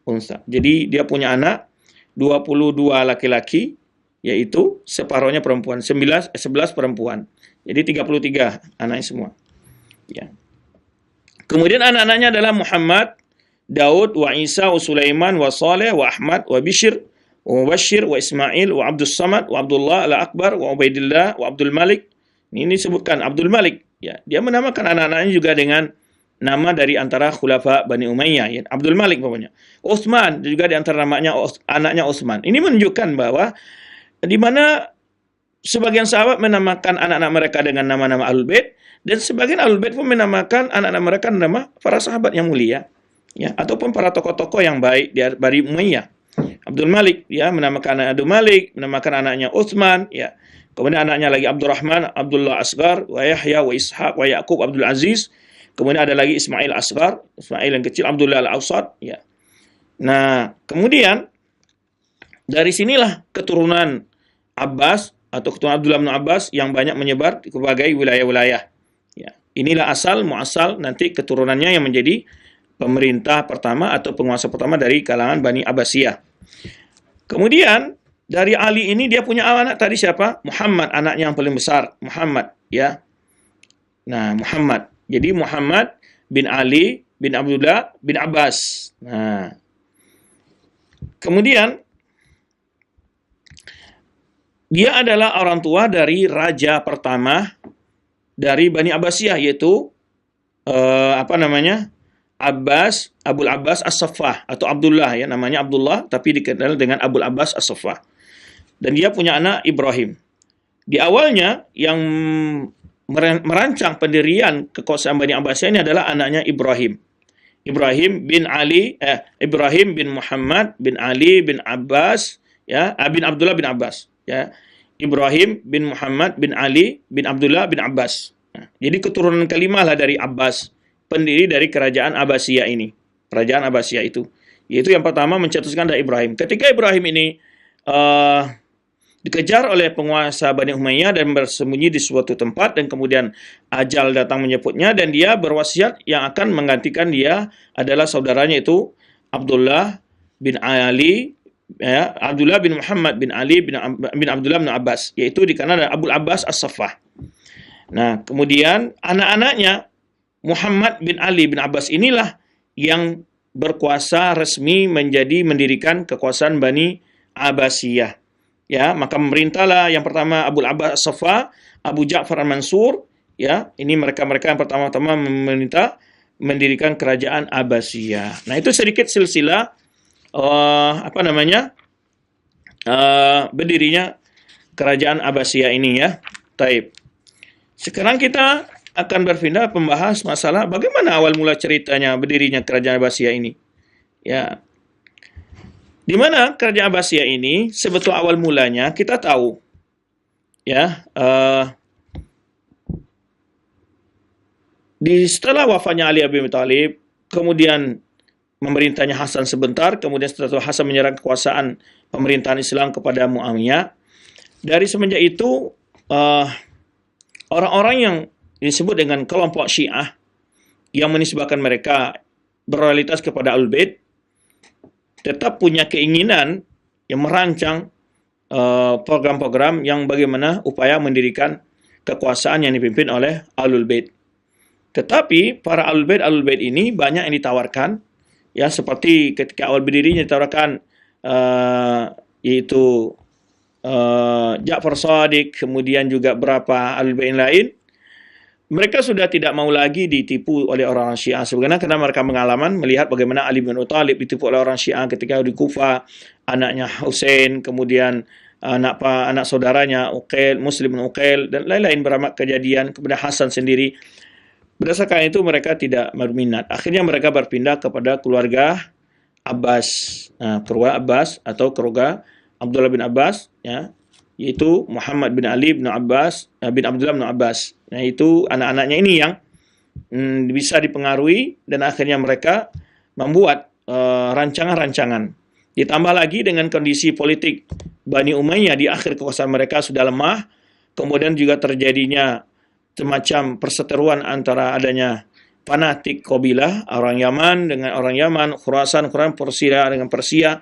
unsa. Jadi dia punya anak 22 laki-laki, yaitu separuhnya perempuan, 11 perempuan. Jadi 33 anaknya semua. Ya. Kemudian anak-anaknya adalah Muhammad, Daud, wa Isa, wa Sulaiman, wa Saleh, wa Ahmad, wa Bishr, wa Mubashir, wa Ismail, wa Abdul Samad, wa Abdullah al-Akbar, wa Ubaidillah, wa Abdul Malik. Ini disebutkan Abdul Malik. Ya, dia menamakan anak-anaknya juga dengan nama dari antara khulafa Bani Umayyah, ya, Abdul Malik pokoknya. Utsman juga di antara namanya anaknya Utsman. Ini menunjukkan bahwa di mana sebagian sahabat menamakan anak-anak mereka dengan nama-nama Ahlul Bait, dan sebagian Ahlul Bait pun menamakan anak-anak mereka nama para sahabat yang mulia, ya, ataupun para tokoh-tokoh yang baik di Bani Umayyah. Abdul Malik, ya, menamakan anak Abdul Malik, menamakan anaknya Utsman, ya. Kemudian anaknya lagi Abdurrahman, Abdullah Asgar, wa Yahya, wa Ishaq, wa Yaqub, Abdul Aziz. Kemudian ada lagi Ismail Asghar, Ismail yang kecil, Abdullah Al-Awsat, ya. Nah, kemudian dari sinilah keturunan Abbas atau keturunan Abdullah bin Abbas yang banyak menyebar ke berbagai wilayah-wilayah. Ya, inilah muasal nanti keturunannya yang menjadi pemerintah pertama atau penguasa pertama dari kalangan Bani Abbasiyah. Kemudian dari Ali ini dia punya anak tadi siapa? Muhammad, anaknya yang paling besar, Muhammad, ya. Nah, Muhammad. Jadi Muhammad bin Ali bin Abdullah bin Abbas. Nah, kemudian dia adalah orang tua dari raja pertama dari Bani Abbasiyah, yaitu Abul Abbas As-Saffah atau Abdullah, ya, namanya Abdullah tapi dikenal dengan Abul Abbas As-Saffah. Dan dia punya anak Ibrahim. Di awalnya yang merancang pendirian kekuasaan Bani Abbasiyah ini adalah anaknya Ibrahim. Ibrahim bin Muhammad bin Ali bin Abbas, ya, bin Abdullah bin Abbas, ya. Ibrahim bin Muhammad bin Ali bin Abdullah bin Abbas. Nah, jadi keturunan kelima lah dari Abbas, pendiri dari kerajaan Abbasiyah ini. Kerajaan Abbasiyah itu. Yaitu yang pertama mencetuskan dari Ibrahim. Ketika Ibrahim ini dikejar oleh penguasa Bani Umayyah dan bersembunyi di suatu tempat, dan kemudian ajal datang menjemputnya, dan dia berwasiat yang akan menggantikan dia adalah saudaranya itu Abdullah bin Ali, ya, Abdullah bin Muhammad bin Ali bin Abdullah bin Abbas, yaitu dikenal dengan Abul Abbas As-Saffah. Nah, kemudian anak-anaknya Muhammad bin Ali bin Abbas inilah yang berkuasa resmi mendirikan kekuasaan Bani Abbasiyah. Ya, maka memerintahlah yang pertama Abul Abbas As-Saffah, Abu Ja'far Al-Mansur, ya, ini mereka-mereka yang pertama-tama memerintah mendirikan kerajaan Abbasiyah. Nah, itu sedikit silsilah berdirinya kerajaan Abbasiyah ini, ya. Taib. Sekarang kita akan berpindah membahas masalah bagaimana awal mula ceritanya berdirinya kerajaan Abbasiyah ini. Ya. Di mana kerajaan Abbasiyah ini sebetul awal mulanya kita tahu, ya, setelah wafatnya Ali bin Abi Thalib, kemudian memerintahnya Hasan sebentar, kemudian setelah Hasan menyerang kekuasaan pemerintahan Islam kepada Muawiyah. Dari semenjak itu orang-orang yang disebut dengan kelompok Syiah yang menisbahkan mereka berloyalitas kepada Ahlul Bait tetap punya keinginan yang merancang program-program yang bagaimana upaya mendirikan kekuasaan yang dipimpin oleh Ahlul Bait. Tetapi para Ahlul Bait ini banyak yang ditawarkan, ya, seperti ketika awal berdirinya ditawarkan yaitu Ja'far Shadiq, kemudian juga beberapa Ahlul Bait lain. Mereka sudah tidak mau lagi ditipu oleh orang-orang Syiah sebenarnya, karena mereka pengalaman melihat bagaimana Ali bin Abi Thalib ditipu oleh orang Syiah ketika di Kufah, anaknya Husain, kemudian anak saudaranya Uqail, Muslim bin Uqail, dan lain-lain beramai kejadian, kemudian Hasan sendiri. Berdasarkan itu mereka tidak berminat. Akhirnya mereka berpindah kepada keluarga Abbas. Nah, keluarga Abbas atau keluarga Abdullah bin Abbas, ya, yaitu Muhammad bin Ali bin Abbas bin Abdullah bin Abbas. Nah, itu anak-anaknya ini yang bisa dipengaruhi, dan akhirnya mereka membuat rancangan-rancangan. Ditambah lagi dengan kondisi politik Bani Umayyah di akhir kekuasaan mereka sudah lemah, kemudian juga terjadinya semacam perseteruan antara adanya fanatik kabilah orang Yaman dengan orang Yaman, Khurasan Persia dengan Persia,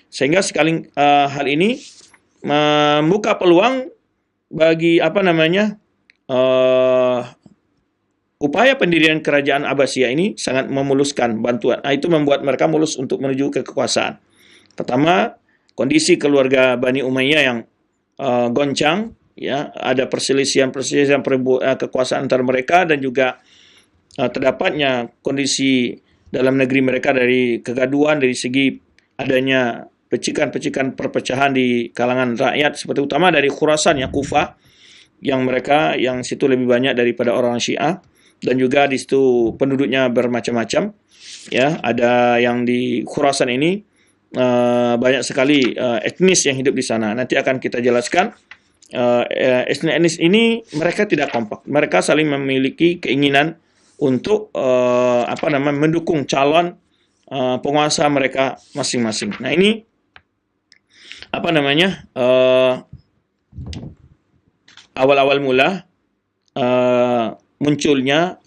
sehingga hal ini membuka peluang bagi upaya pendirian kerajaan Abbasiyah ini sangat memuluskan bantuan. Nah, itu membuat mereka mulus untuk menuju ke kekuasaan. Pertama, kondisi keluarga Bani Umayyah yang goncang, ya, ada perselisihan kekuasaan antara mereka, dan juga terdapatnya kondisi dalam negeri mereka dari kegaduhan dari segi adanya pecikan-pecikan perpecahan di kalangan rakyat, seperti utama dari Khurasan, ya, Kufah, yang situ lebih banyak daripada orang Syiah, dan juga di situ penduduknya bermacam-macam, ya. Ada yang di Khurasan ini banyak sekali etnis yang hidup di sana. Nanti akan kita jelaskan. Etnis ini mereka tidak kompak. Mereka saling memiliki keinginan untuk mendukung calon penguasa mereka masing-masing. Nah, ini awal-awal mula munculnya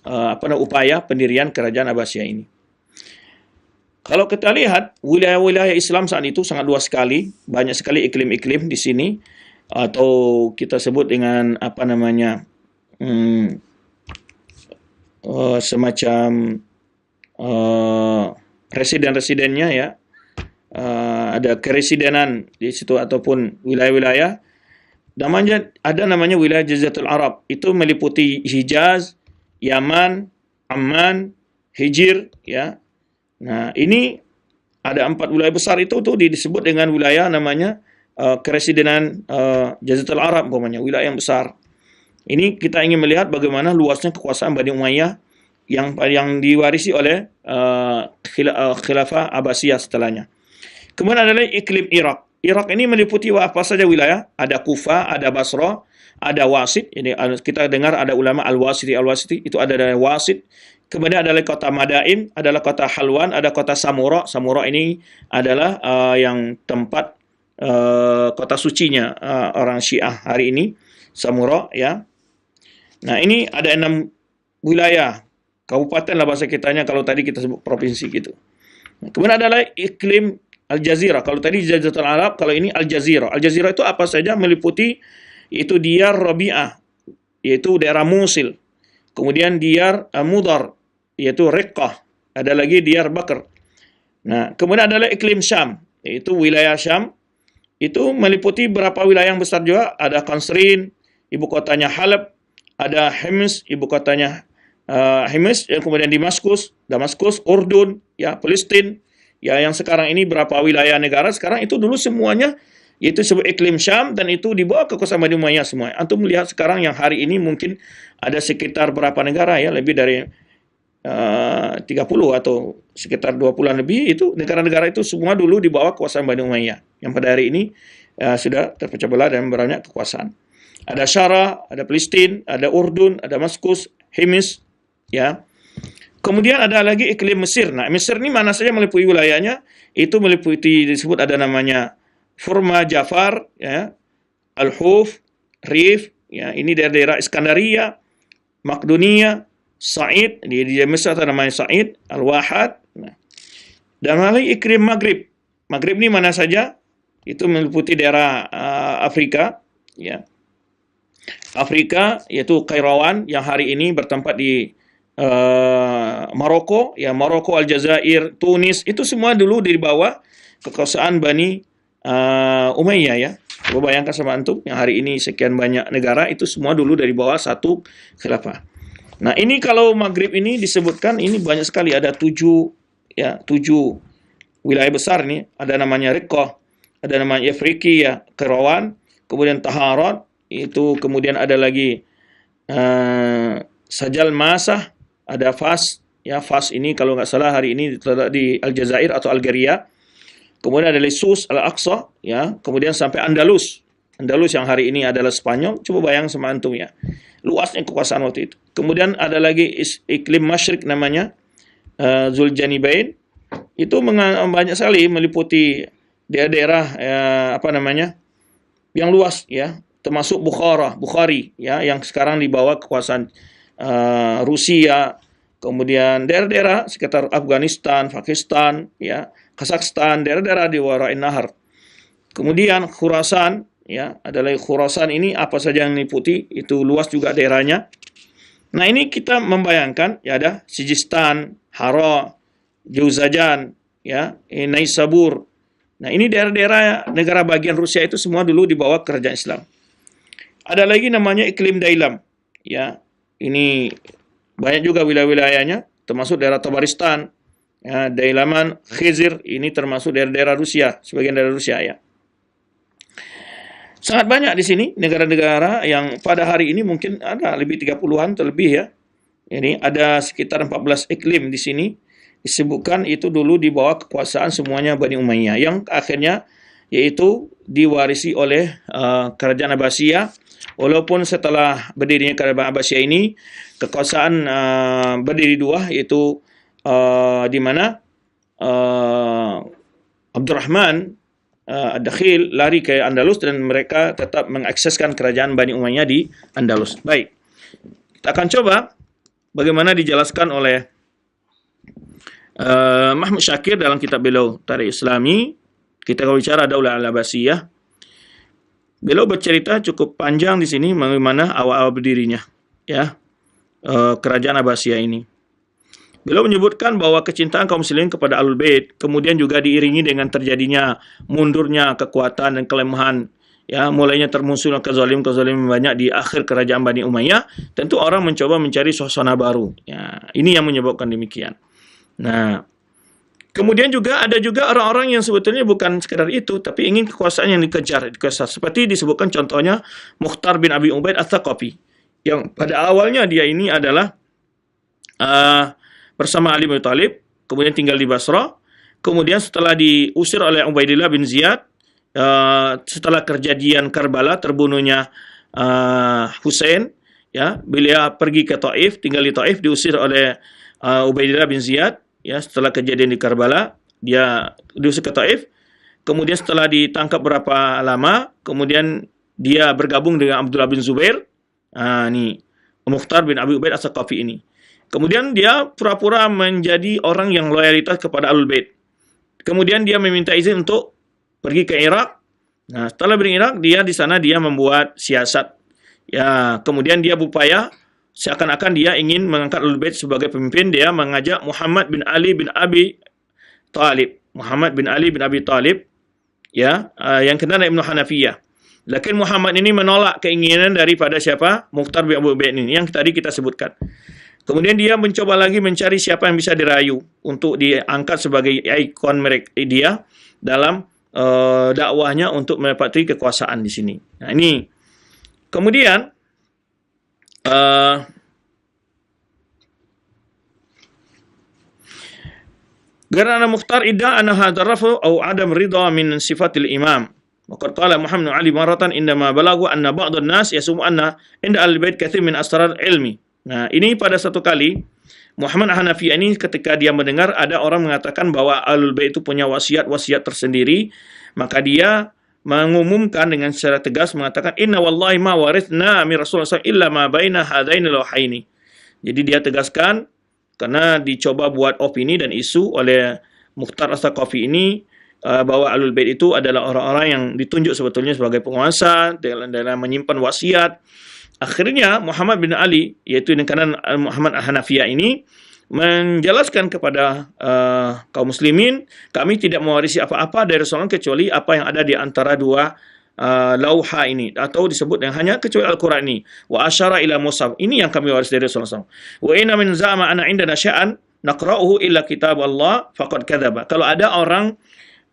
upaya pendirian kerajaan Abbasiyah ini. Kalau kita lihat wilayah-wilayah Islam saat itu sangat luas sekali, banyak sekali iklim-iklim di sini, atau kita sebut dengan semacam residen-residennya ya. Ada keresidenan di situ ataupun wilayah-wilayah. Ada namanya wilayah Jaziratul Arab. Itu meliputi Hijaz, Yaman, Amman, Hijr ya. Nah, ini ada 4 wilayah besar itu tuh disebut dengan wilayah namanya keresidenan Jaziratul Arab umpamanya, wilayah yang besar. Ini kita ingin melihat bagaimana luasnya kekuasaan Bani Umayyah yang diwarisi oleh Khilafah Abbasiyah setelahnya. Kemudian adalah iklim Irak. Irak ini meliputi apa saja wilayah? Ada Kufah, ada Basra, ada Wasit. Ini kita dengar ada ulama Al-Wasiti. Al-Wasiti itu ada dari Wasit. Kemudian adalah kota Madain, adalah kota Halwan, ada kota Samura. Samura ini adalah yang tempat kota sucinya orang Syiah hari ini. Samura ya. Nah, ini ada 6 wilayah. Kabupaten lah bahasa kitanya kalau tadi kita sebut provinsi gitu. Kemudian adalah iklim Al-Jazirah. Kalau tadi Jaziratul Arab, kalau ini Al-Jazirah. Al-Jazirah itu apa saja? Meliputi itu Diyar Rabi'ah, yaitu daerah Musil. Kemudian Diyar Mudar, yaitu Riqqah. Ada lagi Diyar Bakr. Nah, kemudian adalah iklim Syam, yaitu wilayah Syam. Itu meliputi berapa wilayah yang besar juga. Ada Qasrin, ibu kotanya Halab. Ada Hims, ibu kotanya Hims. Kemudian Damaskus, Urdun, ya Palestina. Ya, yang sekarang ini berapa wilayah negara sekarang itu dulu semuanya yaitu sebuah iklim Syam dan itu dibawa ke kekuasaan Bani Umayyah semua. Antum melihat sekarang yang hari ini mungkin ada sekitar berapa negara ya, lebih dari 30 atau sekitar 20-an lebih, itu negara-negara itu semua dulu dibawa kekuasaan Bani Umayyah. Yang pada hari ini sudah terpecah belah dan banyak kekuasaan. Ada Syara, ada Palestina, ada Urdun, ada Damaskus, Himis, ya. Kemudian ada lagi iklim Mesir. Nah, Mesir ini mana saja meliputi wilayahnya? Itu meliputi disebut ada namanya Furma Jafar, ya, Al-Huf, Rif, ya, ini daerah-daerah Iskandaria, Makedonia, Sa'id, di Mesir ada namanya Sa'id, Al-Wahad. Nah. Dan lagi iklim Maghrib. Maghrib ini mana saja? Itu meliputi daerah Afrika, ya. Afrika yaitu Kairawan yang hari ini bertempat di Maroko, ya, Maroko, Aljazair, Tunis, itu semua dulu di bawah kekuasaan Bani Umayyah ya. Coba bayangkan sama antum, yang hari ini sekian banyak negara itu semua dulu dari bawah satu khilafah. Nah, ini kalau Maghrib ini disebutkan ini banyak sekali, ada 7 wilayah besar nih, ada namanya Riqqah, ada namanya Afriki ya, Kairawan, kemudian Taharat, itu kemudian ada lagi Sajal Masah, ada Fas, ya Fas ini kalau nggak salah hari ini terletak di Aljazair atau Algeria. Kemudian ada Lesus, Al-Aqsa, ya. Kemudian sampai Andalus. Andalus yang hari ini adalah Spanyol. Coba bayang sama antum ya. Luasnya kekuasaan waktu itu. Kemudian ada lagi iklim Masyrik namanya Zuljanibain. Itu banyak sekali meliputi daerah-daerah yang luas ya, termasuk Bukhari ya, yang sekarang di bawah kekuasaan Rusia, kemudian daerah-daerah sekitar Afghanistan, Pakistan, ya, Kazakhstan, daerah-daerah di Wara'in Nahar. Kemudian Khurasan, ya, adalah Khurasan ini apa saja yang meliputi, itu luas juga daerahnya. Nah, ini kita membayangkan ya ada Sijistan, Hara, Jauzajan, ya, Naisabur. Nah, ini daerah-daerah negara bagian Rusia itu semua dulu di bawah kerajaan Islam. Ada lagi namanya iklim Dailam, ya. Ini banyak juga wilayah-wilayahnya, termasuk daerah Tabaristan, ya, Dailaman, Khizir, ini termasuk daerah-daerah Rusia, sebagian daerah Rusia ya. Sangat banyak di sini negara-negara yang pada hari ini mungkin ada lebih 30-an atau lebih ya. Ini ada sekitar 14 iklim di sini, disebutkan itu dulu di bawah kekuasaan semuanya Bani Umayyah, yang akhirnya yaitu diwarisi oleh kerajaan Abbasiyah. Walaupun setelah berdirinya kerajaan Abbasiyah ini, kekuasaan berdiri dua, yaitu di mana Abdurrahman Ad-Dakhil lari ke Andalus dan mereka tetap mengakseskan kerajaan Bani Umayyah di Andalus. Baik, kita akan coba bagaimana dijelaskan oleh Mahmud Syakir dalam kitab beliau Tarikh Islami. Kita kalau bicara Daulah Al-Abbasiyah, beliau bercerita cukup panjang di sini bagaimana awal-awal berdirinya, ya, kerajaan Abbasiyah ini. Beliau menyebutkan bahwa kecintaan kaum muslimin kepada Ahlul Bait kemudian juga diiringi dengan terjadinya mundurnya kekuatan dan kelemahan, ya, mulainya termunculnya kezaliman banyak di akhir kerajaan Bani Umayyah. Tentu orang mencoba mencari suasana baru, ya, ini yang menyebabkan demikian. Nah, kemudian juga ada juga orang-orang yang sebetulnya bukan sekedar itu, tapi ingin kekuasaan yang dikejar. Seperti disebutkan contohnya Mukhtar bin Abi Ubaid Ats-Tsaqafi, yang pada awalnya dia ini adalah bersama Ali bin Thalib, kemudian tinggal di Basrah. Kemudian setelah diusir oleh Ubaidillah bin Ziyad, setelah kejadian Karbala, terbunuhnya Husain, ya, beliau pergi ke Taif, tinggal di Taif, diusir oleh Ubaidillah bin Ziyad. Ya, setelah kejadian di Karbala, dia diusir ke Taif. Kemudian setelah ditangkap berapa lama, kemudian dia bergabung dengan Abdullah bin Zubair. Ini Mukhtar bin Abi Ubaid Ats-Tsaqafi ini. Kemudian dia pura-pura menjadi orang yang loyalitas kepada Ahlul Bait. Kemudian dia meminta izin untuk pergi ke Irak. Nah, setelah di Irak, dia di sana dia membuat siasat. Ya, kemudian dia berupaya seakan-akan dia ingin mengangkat Ahlul Bait sebagai pemimpin. Dia mengajak Muhammad bin Ali bin Abi Thalib. Muhammad bin Ali bin Abi Thalib, ya, yang kenal Ibnu Hanafiyah. Lakin Muhammad ini menolak keinginan daripada siapa? Mukhtar bin Abi Ubaid ini, yang tadi kita sebutkan. Kemudian dia mencoba lagi mencari siapa yang bisa dirayu untuk diangkat sebagai ikon mereka dia dalam dakwahnya untuk mendapati kekuasaan di sini. Nah, ini kemudian Karena Mukhtar idda anna hadha rafu aw adam ridha min sifatil imam. Waqad qala Muhammad bin Ali maratan indama balagu anna ba'd an-nas yasum anna inda al-bait katsir min asrar ilmi. Nah, ini pada satu kali Muhammad Hanafi ini ketika dia mendengar ada orang mengatakan bahwa Ahlul Bait itu punya wasiat-wasiat tersendiri, maka dia mengumumkan dengan secara tegas mengatakan inna wallahi ma warithna min Rasulullah illa ma baina hadaini lawahaini. Jadi dia tegaskan karena dicoba buat opini dan isu oleh Mukhtar Ats-Tsaqafi ini bahwa Ahlul Bait itu adalah orang-orang yang ditunjuk sebetulnya sebagai penguasa dalam menyimpan wasiat. Akhirnya Muhammad bin Ali, yaitu di kanan Muhammad Hanafiyah ini, menjelaskan kepada kaum muslimin, kami tidak mewarisi apa-apa dari Rasulullah kecuali apa yang ada di antara dua lauha ini, atau disebut yang hanya kecuali Al-Quran ini. Wa asyara ila mushaf, ini yang kami waris dari Rasulullah SAW. Wa inna min za'ama ana indana sya'an naqra'uhu illa kitab Allah faqad kadzaba. Kalau ada orang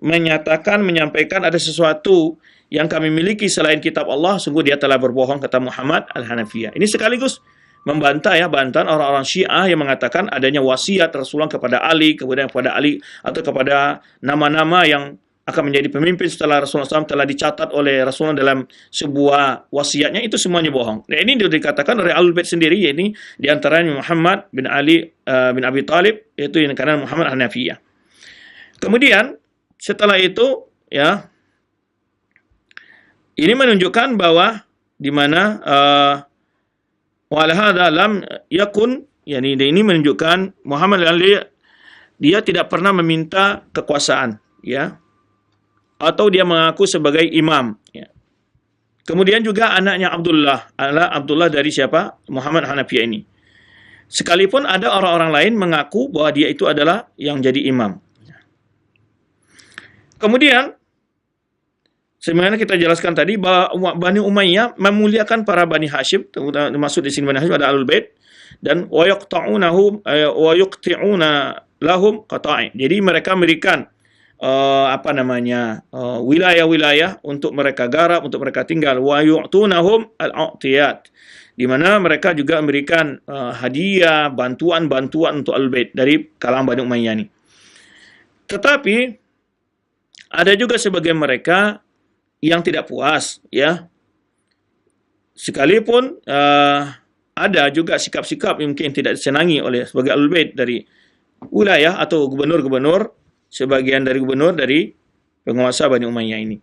menyatakan, menyampaikan ada sesuatu yang kami miliki selain kitab Allah, sungguh dia telah berbohong, kata Muhammad Al-Hanafiyah. Ini sekaligus membantah, ya, bantahan orang-orang Syiah yang mengatakan adanya wasiat Rasulullah kepada Ali, kemudian kepada Ali atau kepada nama-nama yang akan menjadi pemimpin setelah Rasulullah SAW telah dicatat oleh Rasulullah dalam sebuah wasiatnya, itu semuanya bohong. Nah, ini dikatakan oleh Ahlul Bait sendiri, yaitu diantaranya Muhammad bin Ali bin Abi Thalib, yaitu yang kanan Muhammad Hanafiyah. Kemudian setelah itu, ya, ini menunjukkan bahwa di mana walahada lam yakun, yani ini menunjukkan Muhammad Ali dia tidak pernah meminta kekuasaan, ya, atau dia mengaku sebagai imam, ya. Kemudian juga anaknya Abdullah dari siapa? Muhammad Hanafiyah ini. Sekalipun ada orang-orang lain mengaku bahwa dia itu adalah yang jadi imam. Kemudian sebagaimana kita jelaskan tadi bahwa Bani Umayyah memuliakan para Bani Hashim, termasuk di sini Bani Hashim ada Ahlul Bait, dan wa yaqta'unahum wa yuqti'una lahum qata'i. Jadi mereka memberikan wilayah-wilayah untuk mereka garap, untuk mereka tinggal, wa yu'tunahum al-a'tiyat, di mana mereka juga memberikan hadiah, bantuan-bantuan untuk Ahlul Bait dari kalangan Bani Umayyah ini. Tetapi ada juga sebagian mereka yang tidak puas, ya. Sekalipun ada juga sikap-sikap yang mungkin tidak disenangi oleh sebagai Ahlul Bait dari wilayah atau gubernur-gubernur, sebagian dari gubernur dari penguasa Bani Umayyah ini.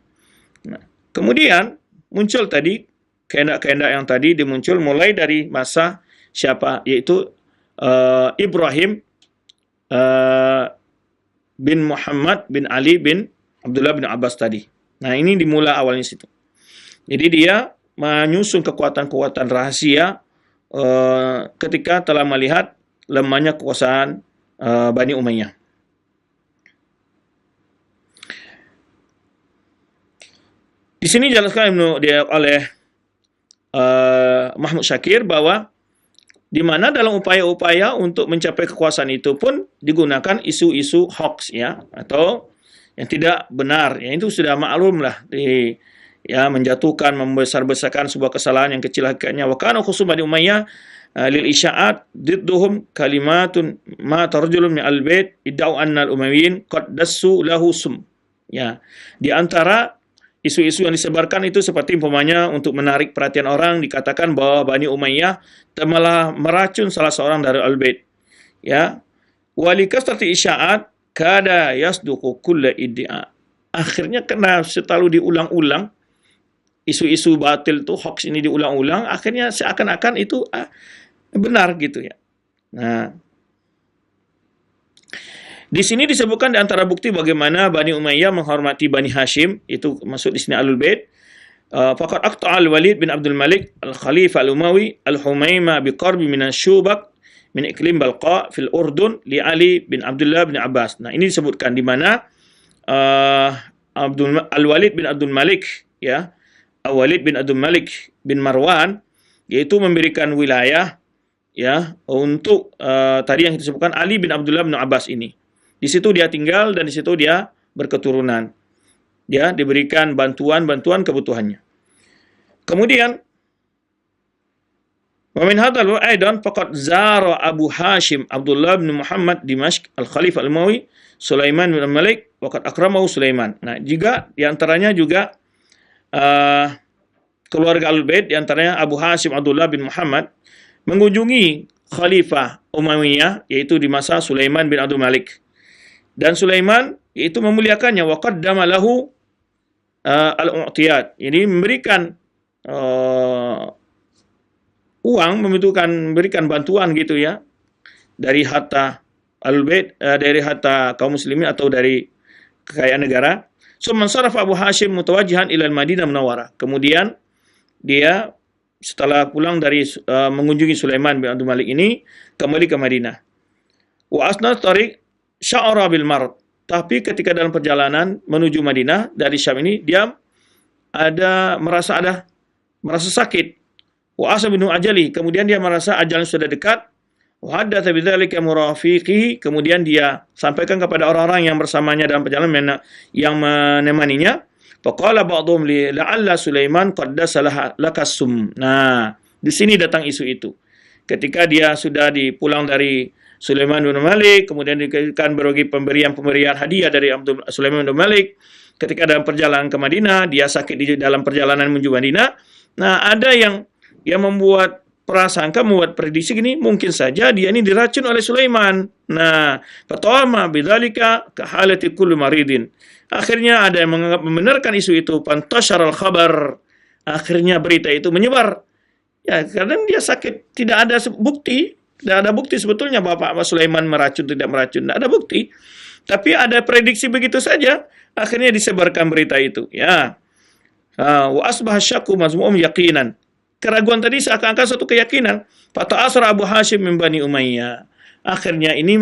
Nah, kemudian muncul tadi kehendak-kehendak yang tadi dimuncul mulai dari masa siapa, yaitu Ibrahim bin Muhammad bin Ali bin Abdullah bin Abbas tadi. Nah, ini dimulai awalnya situ. Jadi dia menyusun kekuatan-kekuatan rahasia ketika telah melihat lemahnya kekuasaan Bani Umayyah. Di sini dijelaskan oleh Mahmud Syakir bahwa di mana dalam upaya-upaya untuk mencapai kekuasaan itu pun digunakan isu-isu hoax ya, atau yang tidak benar. Ya, itu sudah maklum lah, ya, menjatuhkan, membesar-besarkan sebuah kesalahan yang kecil hakikatnya. Wa kana khusum Bani Umayyah lil isya'at didduhum kalimatun ma tarjulun min al-bait idda'u anna al-Umayyin qad dassu lahu sum. Ya, di antara isu-isu yang disebarkan itu seperti umpamanya untuk menarik perhatian orang, dikatakan bahwa Bani Umayyah telah meracun salah seorang dari Al-Bait. Ya. Walikasrati isya'at kada yasduqu kulla iddia. Akhirnya karena selalu diulang-ulang isu-isu batil itu, hoax ini diulang-ulang, akhirnya seakan-akan itu benar gitu ya. Nah, di sini disebutkan di antara bukti bagaimana Bani Umayyah menghormati Bani Hashim, itu maksud di sini Ahlul Bait. Faqad aqta'a al-Walid bin Abdul Malik al-Khalifah al-Umawi al-Humaimah biqarbi min Syubak min iklim Balqa fil Urdun li Ali bin Abdullah bin Abbas. Nah, ini disebutkan di mana Al-Walid bin Abdul Malik ya, Al-Walid bin Abdul Malik bin Marwan, yaitu memberikan wilayah ya untuk tadi yang disebutkan Ali bin Abdullah bin Abbas ini. Di situ dia tinggal dan di situ dia berketurunan. Dia diberikan bantuan-bantuan kebutuhannya. Kemudian wa min hadzal aidan faqad zara Abu Hashim Abdullah bin Muhammad Dimashq al-Khalifah al-Umawi Sulaiman bin Malik wa qad akramahu Sulaiman. Nah, juga di antaranya juga keluarga Al-Bait, di antaranya Abu Hashim Abdullah bin Muhammad mengunjungi Khalifah Umayyah, yaitu di masa Sulaiman bin Abdul Malik. Dan Sulaiman itu memuliakannya, wa qaddama lahu al-u'tiyat. Ini memberikan uang, memberikan bantuan gitu ya, dari harta Al-Bait, dari harta kaum muslimin atau dari kekayaan negara. Summan sarafa Abu Hashim mutawajjihan ila al-Madinah Munawwarah. Kemudian dia setelah pulang dari mengunjungi Sulaiman bin Abdul Malik ini, kembali ke Madinah. Wa asna tariq sya'ara bil marad. Tapi ketika dalam perjalanan menuju Madinah dari Syam ini, dia merasa sakit. Wa asa bin ajali, kemudian dia merasa ajalnya sudah dekat. Wa haddatsa bidzalika murafiqihi, kemudian dia sampaikan kepada orang-orang yang bersamanya dalam perjalanan yang menemaninya. Faqala ba'dhum li la'alla Sulaiman qaddasa lakasum. Nah, di sini datang isu itu. Ketika dia sudah pulang dari Sulaiman bin Malik, kemudian diberikan berbagai pemberian hadiah dari Sulaiman bin Malik. Ketika dalam perjalanan ke Madinah, dia sakit di dalam perjalanan menuju Madinah. Nah, ada yang membuat prasangka, membuat prediksi gini, mungkin saja dia ini diracun oleh Sulaiman. Nah, fatawama bidzalika ka halati kulli maridin. Akhirnya ada yang menganggap membenarkan isu itu, pantasyaral khabar. Akhirnya berita itu menyebar. Ya, karena dia sakit, tidak ada bukti. Tidak ada bukti sebetulnya Bapak Sulaiman meracun, tidak meracun. Tidak ada bukti. Tapi ada prediksi begitu saja. Akhirnya disebarkan berita itu. Ya. Wa asbah syakku mazmu'um yaqinan. Keraguan tadi seakan-akan suatu keyakinan. Fata'asra Abu Hashim min Bani Umayyah. Akhirnya ini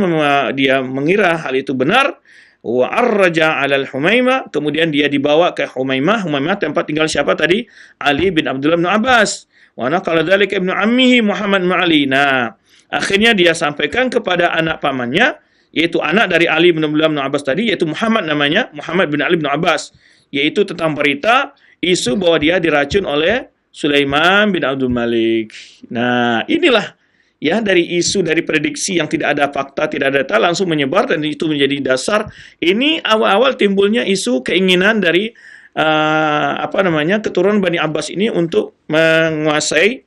dia mengira hal itu benar. Wa arraja 'ala al-Humaimah. Kemudian dia dibawa ke Humaimah. Humaimah tempat tinggal siapa tadi? Ali bin Abdullah bin Abbas. Wa naqala dzalika ibnu ammihi Muhammad bin Ali. Nah, akhirnya dia sampaikan kepada anak pamannya, yaitu anak dari Ali bin Abdullah bin Abbas tadi, yaitu Muhammad namanya, Muhammad bin Ali bin Abbas, yaitu tentang berita isu bahwa dia diracun oleh Sulaiman bin Abdul Malik. Nah, inilah ya dari isu, dari prediksi yang tidak ada fakta, tidak ada data, langsung menyebar dan itu menjadi dasar. Ini awal-awal timbulnya isu keinginan dari keturunan Bani Abbas ini untuk menguasai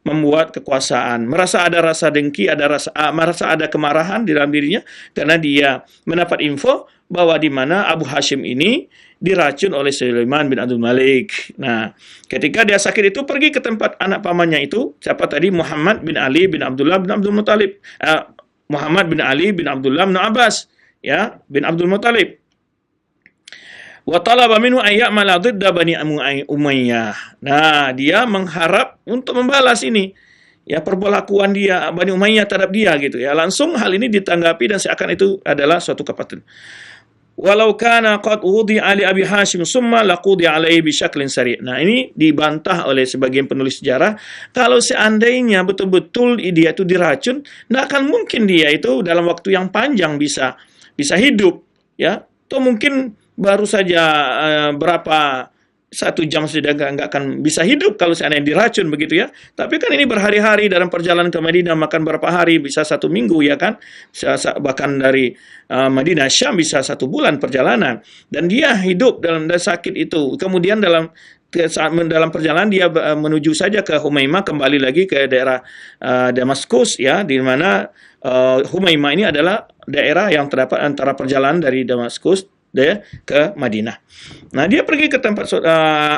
membuat kekuasaan, merasa ada rasa dengki, merasa ada kemarahan di dalam dirinya karena dia mendapat info bahwa di mana Abu Hashim ini diracun oleh Sulaiman bin Abdul Malik. Nah, ketika dia sakit itu pergi ke tempat anak pamannya itu, siapa tadi? Muhammad bin Ali bin Abdullah bin Abdul Muttalib. Muhammad bin Ali bin Abdullah bin Abbas, ya, bin Abdul Muttalib. Wa talaba minhu ay ya'mala dhidda Bani Umayyah. Nah, dia mengharap untuk membalas ini, ya, perlakuan dia Bani Umayyah terhadap dia gitu ya. Langsung hal ini ditanggapi dan seakan itu adalah suatu kepatuhan. Walau kana qad wudi ali Abi Hashim summa laqudi alaihi bi syaklin sari'. Nah, ini dibantah oleh sebagian penulis sejarah, kalau seandainya betul-betul dia itu diracun, tidak akan mungkin dia itu dalam waktu yang panjang bisa hidup, ya. Atau mungkin baru saja berapa 1 jam sudah nggak akan bisa hidup kalau seandainya diracun begitu ya. Tapi kan ini berhari-hari dalam perjalanan ke Madinah, makan berapa hari, bisa 1 minggu ya kan, bahkan dari Madinah Syam bisa 1 bulan perjalanan, dan dia hidup dalam sakit itu. Kemudian dalam perjalanan dia menuju saja ke Humaimah, kembali lagi ke daerah Damaskus ya, di mana Humaimah ini adalah daerah yang terdapat antara perjalanan dari Damaskus ke Madinah. Nah, dia pergi ke tempat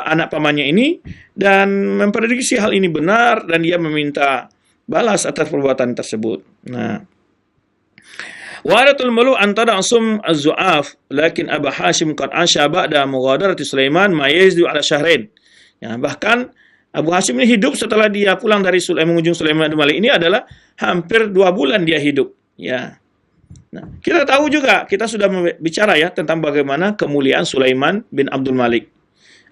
anak pamannya ini dan memprediksi hal ini benar, dan dia meminta balas atas perbuatan tersebut. Nah, wa'adatul mulu antara asum az-zu'af, lakin Abu Hashim qad asha ba'da mughadarati Sulaiman ma yazdu ala syahrain. Ya, bahkan Abu Hashim ini hidup setelah dia pulang dari mengunjung Sulaiman bin Malik ini adalah hampir 2 bulan dia hidup, ya. Nah, kita tahu juga, kita sudah bicara ya tentang bagaimana kemuliaan Sulaiman bin Abdul Malik,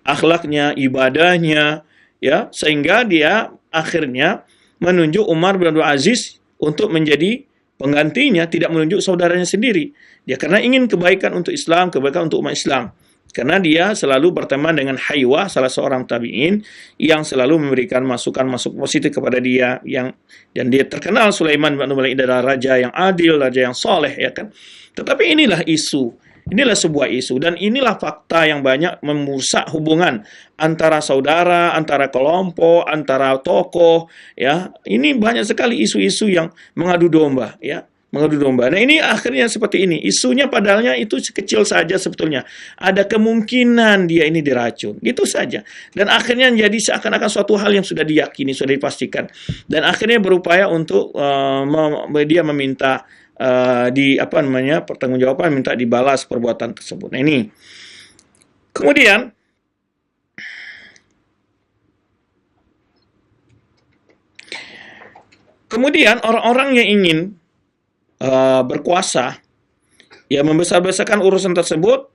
akhlaknya, ibadahnya, ya, sehingga dia akhirnya menunjuk Umar bin Abdul Aziz untuk menjadi penggantinya, tidak menunjuk saudaranya sendiri. Dia karena ingin kebaikan untuk Islam, kebaikan untuk umat Islam. Karena dia selalu berteman dengan Haywah, salah seorang tabi'in, yang selalu memberikan masukan positif kepada dia, dan dia terkenal Sulaiman bin Abdul Malik adalah raja yang adil, raja yang soleh, ya kan. Tetapi inilah sebuah isu, dan inilah fakta yang banyak merusak hubungan antara saudara, antara kelompok, antara tokoh, ya. Ini banyak sekali isu-isu yang mengadu domba, ya. Nah, ini akhirnya seperti ini. Isunya padahalnya itu kecil saja sebetulnya. Ada kemungkinan dia ini diracun. Gitu saja. Dan akhirnya jadi seakan-akan suatu hal yang sudah diyakini, sudah dipastikan. Dan akhirnya berupaya untuk dia meminta pertanggungjawaban, minta dibalas perbuatan tersebut. Nah, ini. Kemudian orang-orang yang ingin berkuasa, ya, membesar-besarkan urusan tersebut,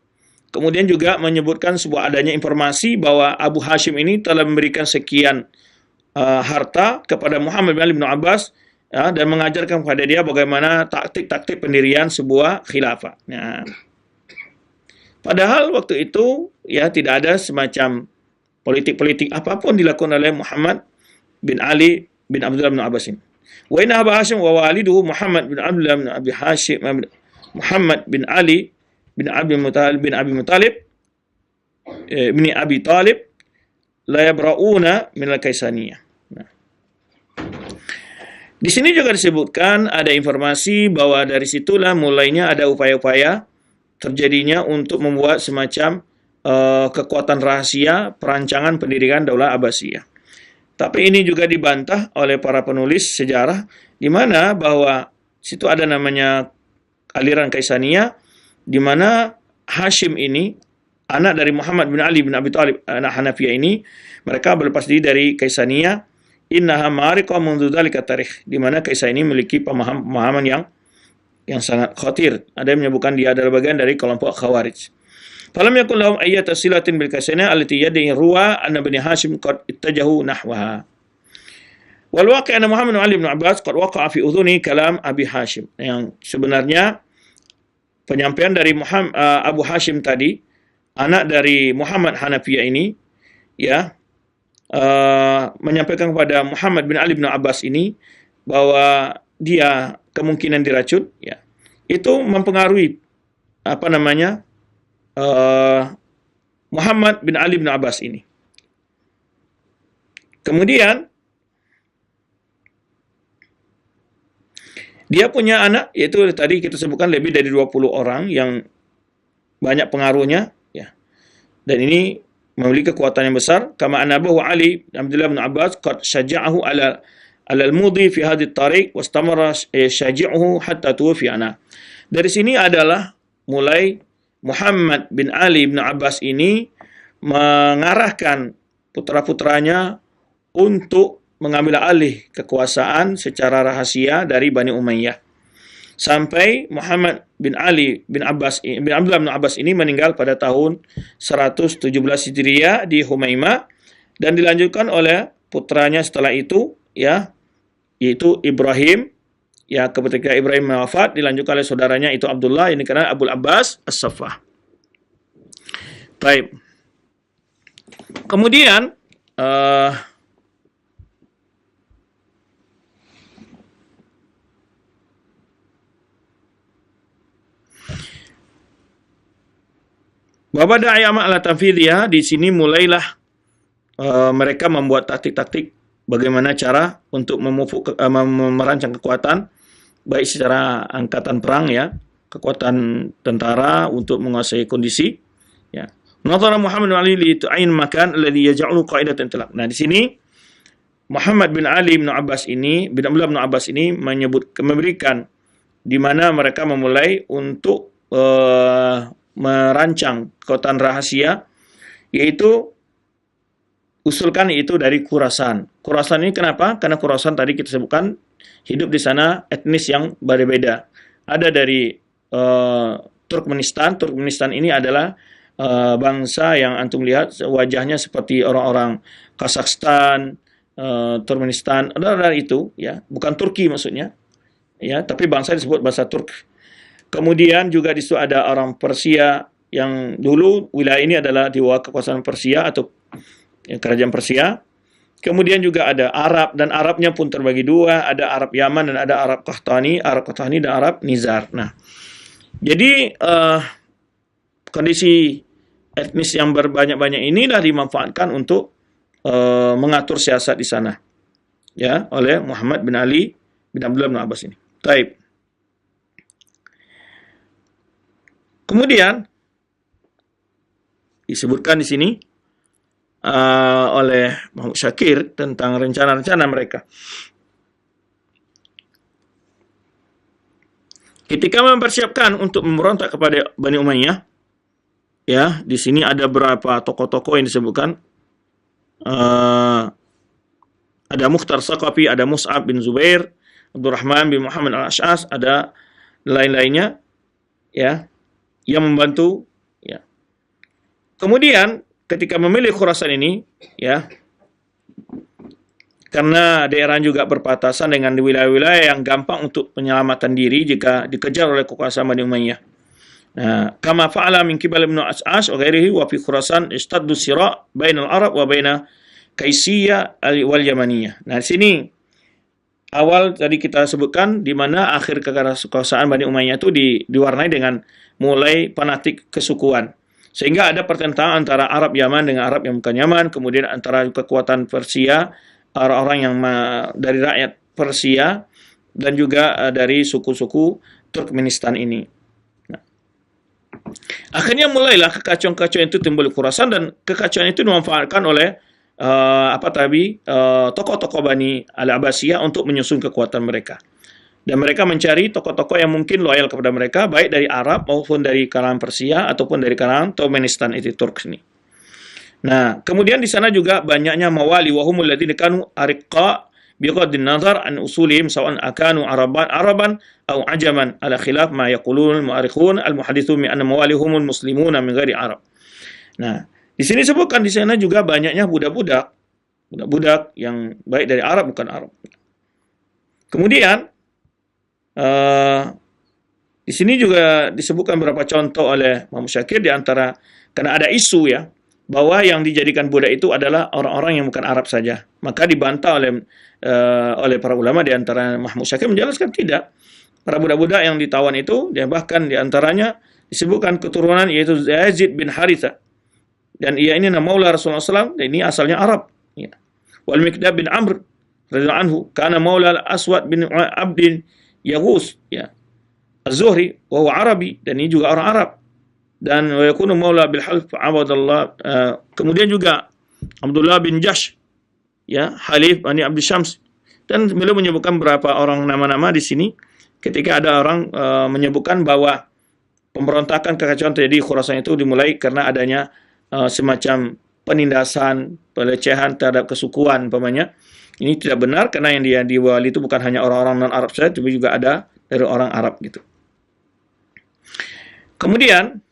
kemudian juga menyebutkan sebuah adanya informasi bahwa Abu Hashim ini telah memberikan sekian harta kepada Muhammad bin Ali bin Abbas, ya, dan mengajarkan kepada dia bagaimana taktik-taktik pendirian sebuah khilafah. Nah, padahal waktu itu ya tidak ada semacam politik-politik apapun dilakukan oleh Muhammad bin Ali bin Abdullah bin Abbas ini. Wa inna Abu Hashim wa waliduhu Muhammad bin Abdullah bin Abi Hashim Muhammad bin Ali bin Abi Muttalib bin Abi Talib la yabra'una min al-Kaisaniyah. Nah, di sini juga disebutkan ada informasi bahwa dari situlah mulainya ada upaya-upaya terjadinya untuk membuat semacam kekuatan rahasia perancangan pendirian Daulah Abbasiyah. Tapi ini juga dibantah oleh para penulis sejarah, di mana bahwa situ ada namanya aliran Kaisaniyah, di mana Hashim ini, anak dari Muhammad bin Ali bin Abi Thalib, anak Hanafiyah ini, mereka berlepas diri dari Kaisaniyah. Innaha ma'ariqa mundu dzalika tarikh, di mana Kaisaniyah ini memiliki pemahaman yang sangat khatir. Ada yang menyebutkan dia adalah bagian dari kelompok Khawarij. Falam yakun lahum ayyata silatin bil Kaisaniyah allati yad'i ruwa anna Bani Hashim qad ittajahu nahwaha. Wal waqi' anna Muhammad bin Ali bin Abbas qad waqa'a fi udhuni kalam Abi Hashim. Yang sebenarnya penyampaian dari Abu Hashim tadi, anak dari Muhammad Hanafiyah ini, ya, menyampaikan kepada Muhammad bin Ali bin Abbas ini bahwa dia kemungkinan diracun, ya. Itu mempengaruhi Muhammad bin Ali bin Abbas ini. Kemudian Dia punya anak, yaitu tadi kita sebutkan lebih dari 20 orang yang banyak pengaruhnya, ya. Dan ini memiliki kekuatan yang besar. Kama anabahu Ali Abdullah bin Abbas qad syaja'ahu ala al-mudi fi hadhihi at-tariq wastamara syaji'uhu hatta tuwfi'ana. Dari sini adalah mulai Muhammad bin Ali bin Abbas ini mengarahkan putra-putranya untuk mengambil alih kekuasaan secara rahasia dari Bani Umayyah. Sampai Muhammad bin Ali bin Abdullah bin Abbas ini meninggal pada tahun 117 Hijriah di Humaimah, dan dilanjutkan oleh putranya setelah itu, ya, yaitu Ibrahim. Ya, ketika Ibrahim wafat dilanjutkan oleh saudaranya itu Abdullah, ini karena Abul Abbas As-Saffah. Baik. Kemudian Baba Da'iyama ala tanfidhiyah, di sini mulailah mereka membuat taktik-taktik bagaimana cara untuk merancang kekuatan, baik secara angkatan perang, ya, kekuatan tentara untuk menguasai kondisi, ya. Nadhara Muhammad bin Ali li tu'ayin makan alladhi yaj'alu qa'idatan talaq. Nah, di sini Muhammad bin Ali bin Abbas ini, bin Abdullah bin Abbas ini memberikan di mana mereka memulai untuk merancang kekuatan rahasia, yaitu usulkan itu dari Khurasan. Khurasan ini kenapa? Karena Khurasan tadi kita sebutkan hidup di sana etnis yang berbeda. Ada dari Turkmenistan. Turkmenistan ini adalah bangsa yang antum lihat wajahnya seperti orang-orang Kazakhstan, Turkmenistan, ada dari itu, ya, bukan Turki maksudnya, ya, tapi bangsa disebut bangsa Turk. Kemudian juga di situ ada orang Persia, yang dulu wilayah ini adalah di bawah kekuasaan Persia atau kerajaan Persia. Kemudian juga ada Arab, dan Arabnya pun terbagi dua, ada Arab Yaman dan ada Arab Qahtani dan Arab Nizar. Nah, jadi kondisi etnis yang berbanyak-banyak inilah dimanfaatkan untuk mengatur siasat di sana, ya, oleh Muhammad bin Ali bin Abdullah bin Abbas ini. Baik. Kemudian disebutkan di sini oleh Muhammad Syakir tentang rencana-rencana mereka. Ketika mempersiapkan untuk memberontak kepada Bani Umayyah, ya, di sini ada beberapa tokoh-tokoh yang disebutkan. Ada Mukhtar Saqafi, ada Mus'ab bin Zubair, Abdurrahman bin Muhammad al-Ash'as, ada lain-lainnya, ya, yang membantu, ya. Kemudian ketika memilih Khurasan ini, ya, karena daerah juga berbatasan dengan wilayah-wilayah yang gampang untuk penyelamatan diri jika dikejar oleh kekuasaan Bani Umayyah. Nah, kama fa'ala min qibal Ibnu Ash'ash wa ghairihi wa fi Khurasan istaddu sira' bainal Arab wa baina Kaisiyah wal Yamaniyah. Nah, sini awal tadi kita sebutkan di mana akhir kekuasaan Bani Umayyah itu diwarnai dengan mulai fanatik kesukuan. Sehingga ada pertentangan antara Arab Yaman dengan Arab yang bukan Yaman, kemudian antara kekuatan Persia, orang-orang yang dari rakyat Persia, dan juga dari suku-suku Turkmenistan ini. Nah, akhirnya mulailah kekacauan-kekacauan itu timbul di Khurasan, dan kekacauan itu dimanfaatkan oleh tokoh-tokoh Bani Al-Abbasiyah untuk menyusun kekuatan mereka. Dan mereka mencari tokoh-tokoh yang mungkin loyal kepada mereka, baik dari Arab maupun dari kalangan Persia ataupun dari kalangan Turkmenistan itu Turk ini. Nah, kemudian di sana juga banyaknya mawali wa humul ladzina kanu ariqa bighadin nazar an usulihim sawan akanu araban aw ajaman ala khilaf ma yaqulun al-mu'arrikhun al-muhaddithun min anna mawali humul muslimuna min ghairi Arab. Nah, di sini sebutkan di sana juga banyaknya budak-budak yang baik dari Arab bukan Arab. Kemudian di sini juga disebutkan beberapa contoh oleh Muhammad Syakir, di antara karena ada isu, ya, bahwa yang dijadikan budak itu adalah orang-orang yang bukan Arab saja. Maka dibantah oleh para ulama, di antara Muhammad Syakir menjelaskan tidak. Para budak-budak yang ditawan itu, dia bahkan di antaranya disebutkan keturunan yaitu Yazid bin Haritha. Dan ia ini nama maula Rasulullah SAW, dan ini asalnya Arab. Ya. Wal Miqdad bin Amr radhiyallahu anhu kana maula al-Aswad bin Abdin Yaghus, ya. Az-Zuhri wa huwa Arabi, dan ini juga orang Arab. Dan wa yakunu maula bil half Abdullah, kemudian juga Abdullah bin Jahsh, ya, Halif Bani Abdul Syams. Dan beliau menyebutkan beberapa orang nama-nama di sini ketika ada orang menyebutkan bahwa pemberontakan kekacauan terjadi di Khurasan itu dimulai karena adanya semacam penindasan, pelecehan terhadap kesukuan umpamanya. Ini tidak benar karena yang diwali itu bukan hanya orang-orang non-Arab saja, tapi juga ada dari orang Arab gitu. Kemudian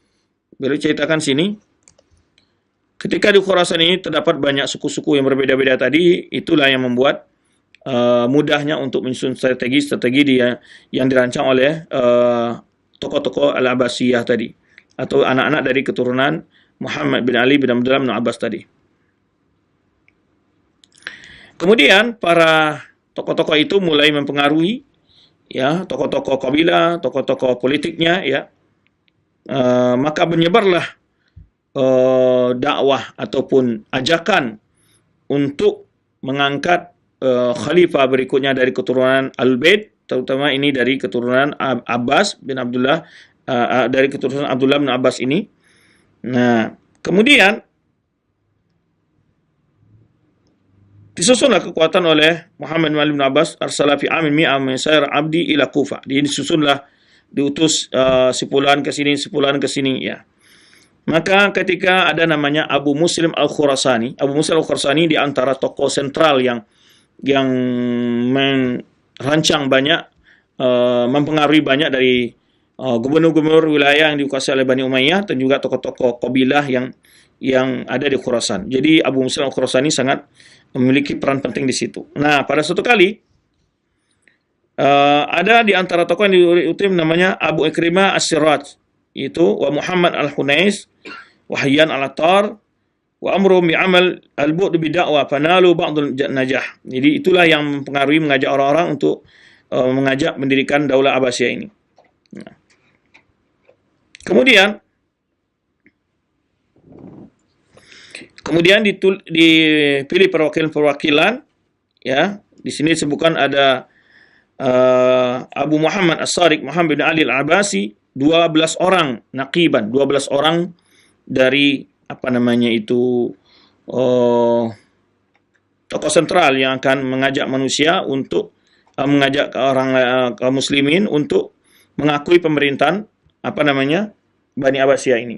beliau ceritakan sini, ketika di Khurasan ini terdapat banyak suku-suku yang berbeda-beda tadi, itulah yang membuat mudahnya untuk menyusun strategi yang dirancang oleh tokoh-tokoh Al-Abbasiyah tadi, atau anak-anak dari keturunan Muhammad bin Ali bin Abdullah bin Abbas tadi. Kemudian para tokoh-tokoh itu mulai mempengaruhi, ya, tokoh-tokoh kabilah, tokoh-tokoh politiknya, ya. Maka menyebarlah dakwah ataupun ajakan untuk mengangkat khalifah berikutnya dari keturunan Al-Bait, terutama ini dari keturunan Abbas bin Abdullah, dari keturunan Abdullah bin Abbas ini. Nah, kemudian disusunlah kekuatan oleh Muhammad bin Ali bin Abbas, arsala fi amin mi'a min sayr abdi ila Kufah. Disusunlah, diutus sepuluhan ke sini, sepuluhan ke sini, ya. Maka ketika ada namanya Abu Muslim Al-Khurasani, Abu Muslim Al-Khurasani di antara tokoh sentral yang merancang banyak, mempengaruhi banyak dari gubernur-gubernur wilayah yang dikuasai oleh Bani Umayyah dan juga tokoh-tokoh kabilah yang ada di Khurasan. Jadi Abu Muslim Al-Khurasani sangat memiliki peran penting di situ. Nah, pada suatu kali ada di antara tokoh yang diutus namanya Abu Ikrimah As-Siraj, itu wa Muhammad Al-Hunais, wa Hayyan Al-Attar, wa amru bi'amal al-bu'd bid'awah fanalu ba'dul najah. Jadi itulah yang mempengaruhi, mengajak orang-orang untuk mengajak mendirikan Daulah Abbasiyah ini. Nah. Kemudian dipilih perwakilan-perwakilan, ya. Di sini disebutkan ada Abu Muhammad As-Sadiq Muhammad bin Ali Al-Abbasi, 12 orang naqiban, 12 orang dari tokoh sentral yang akan mengajak manusia untuk mengajak kaum muslimin untuk mengakui pemerintahan Bani Abbasiyah ini.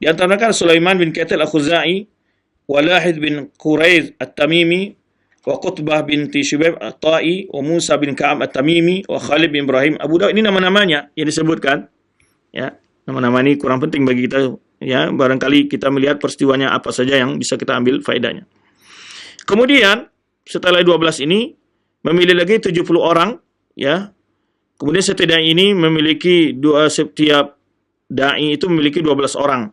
Di antara mereka Sulaiman bin Qatil Al-Khuzai, Walahid bin Quraiz At-Tamimi, wa Qutbah binti Syubaib At-Ta'i, wa Musa bin Ka'ab At-Tamimi, wa Khalid bin Ibrahim Abu Daud. Ini nama-namanya yang disebutkan, ya. Nama-nama ini kurang penting bagi kita, ya. Barangkali kita melihat peristiwanya apa saja yang bisa kita ambil faedahnya. Kemudian setelah 12 ini memilih lagi 70 orang, ya. Kemudian setiap ini memiliki setiap dai itu memiliki 12 orang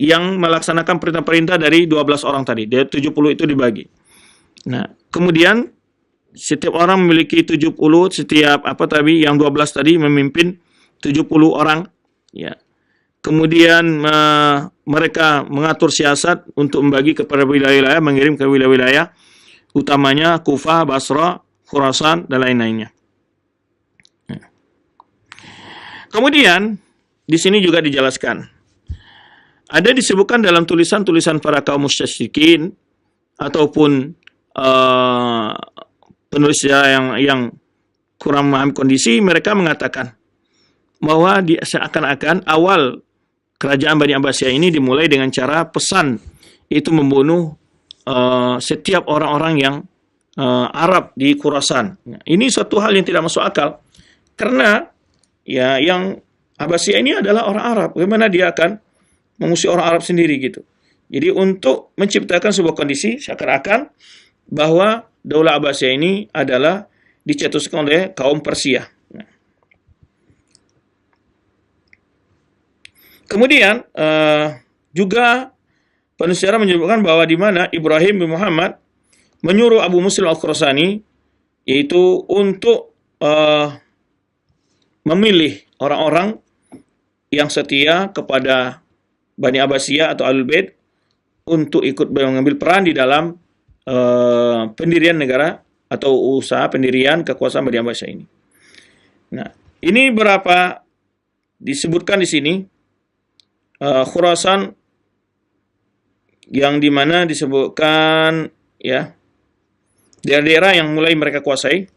yang melaksanakan perintah-perintah dari 12 orang tadi. Dia 70 itu dibagi. Nah, kemudian setiap orang memiliki 70, setiap yang 12 tadi memimpin 70 orang, ya. Kemudian mereka mengatur siasat untuk membagi kepada wilayah-wilayah, mengirim ke wilayah-wilayah utamanya Kufah, Basra, Khurasan dan lain-lainnya. Ya. Kemudian di sini juga dijelaskan, ada disebutkan dalam tulisan-tulisan para kaum musyrikin ataupun penulis yang kurang memahami kondisi, mereka mengatakan bahwa seakan-akan awal kerajaan Bani Abbasiyah ini dimulai dengan cara pesan, itu membunuh setiap orang-orang yang Arab di Khurasan. Ini suatu hal yang tidak masuk akal, karena ya yang Abbasiyah ini adalah orang Arab. Bagaimana dia akan mengusir orang Arab sendiri gitu? Jadi untuk menciptakan sebuah kondisi seakan-akan bahwa Daulah Abbasiyah ini adalah dicetuskan oleh kaum Persia. Kemudian juga penulis sejarah menyebutkan bahwa di mana Ibrahim bin Muhammad menyuruh Abu Muslim Al-Khurasani, yaitu untuk memilih orang-orang yang setia kepada Bani Abbasiyah atau Ahlul Bait untuk ikut mengambil peran di dalam pendirian negara atau usaha pendirian kekuasaan Bani Abbasiyah ini. Nah, ini berapa disebutkan di sini Khurasan yang dimana disebutkan ya daerah-daerah yang mulai mereka kuasai,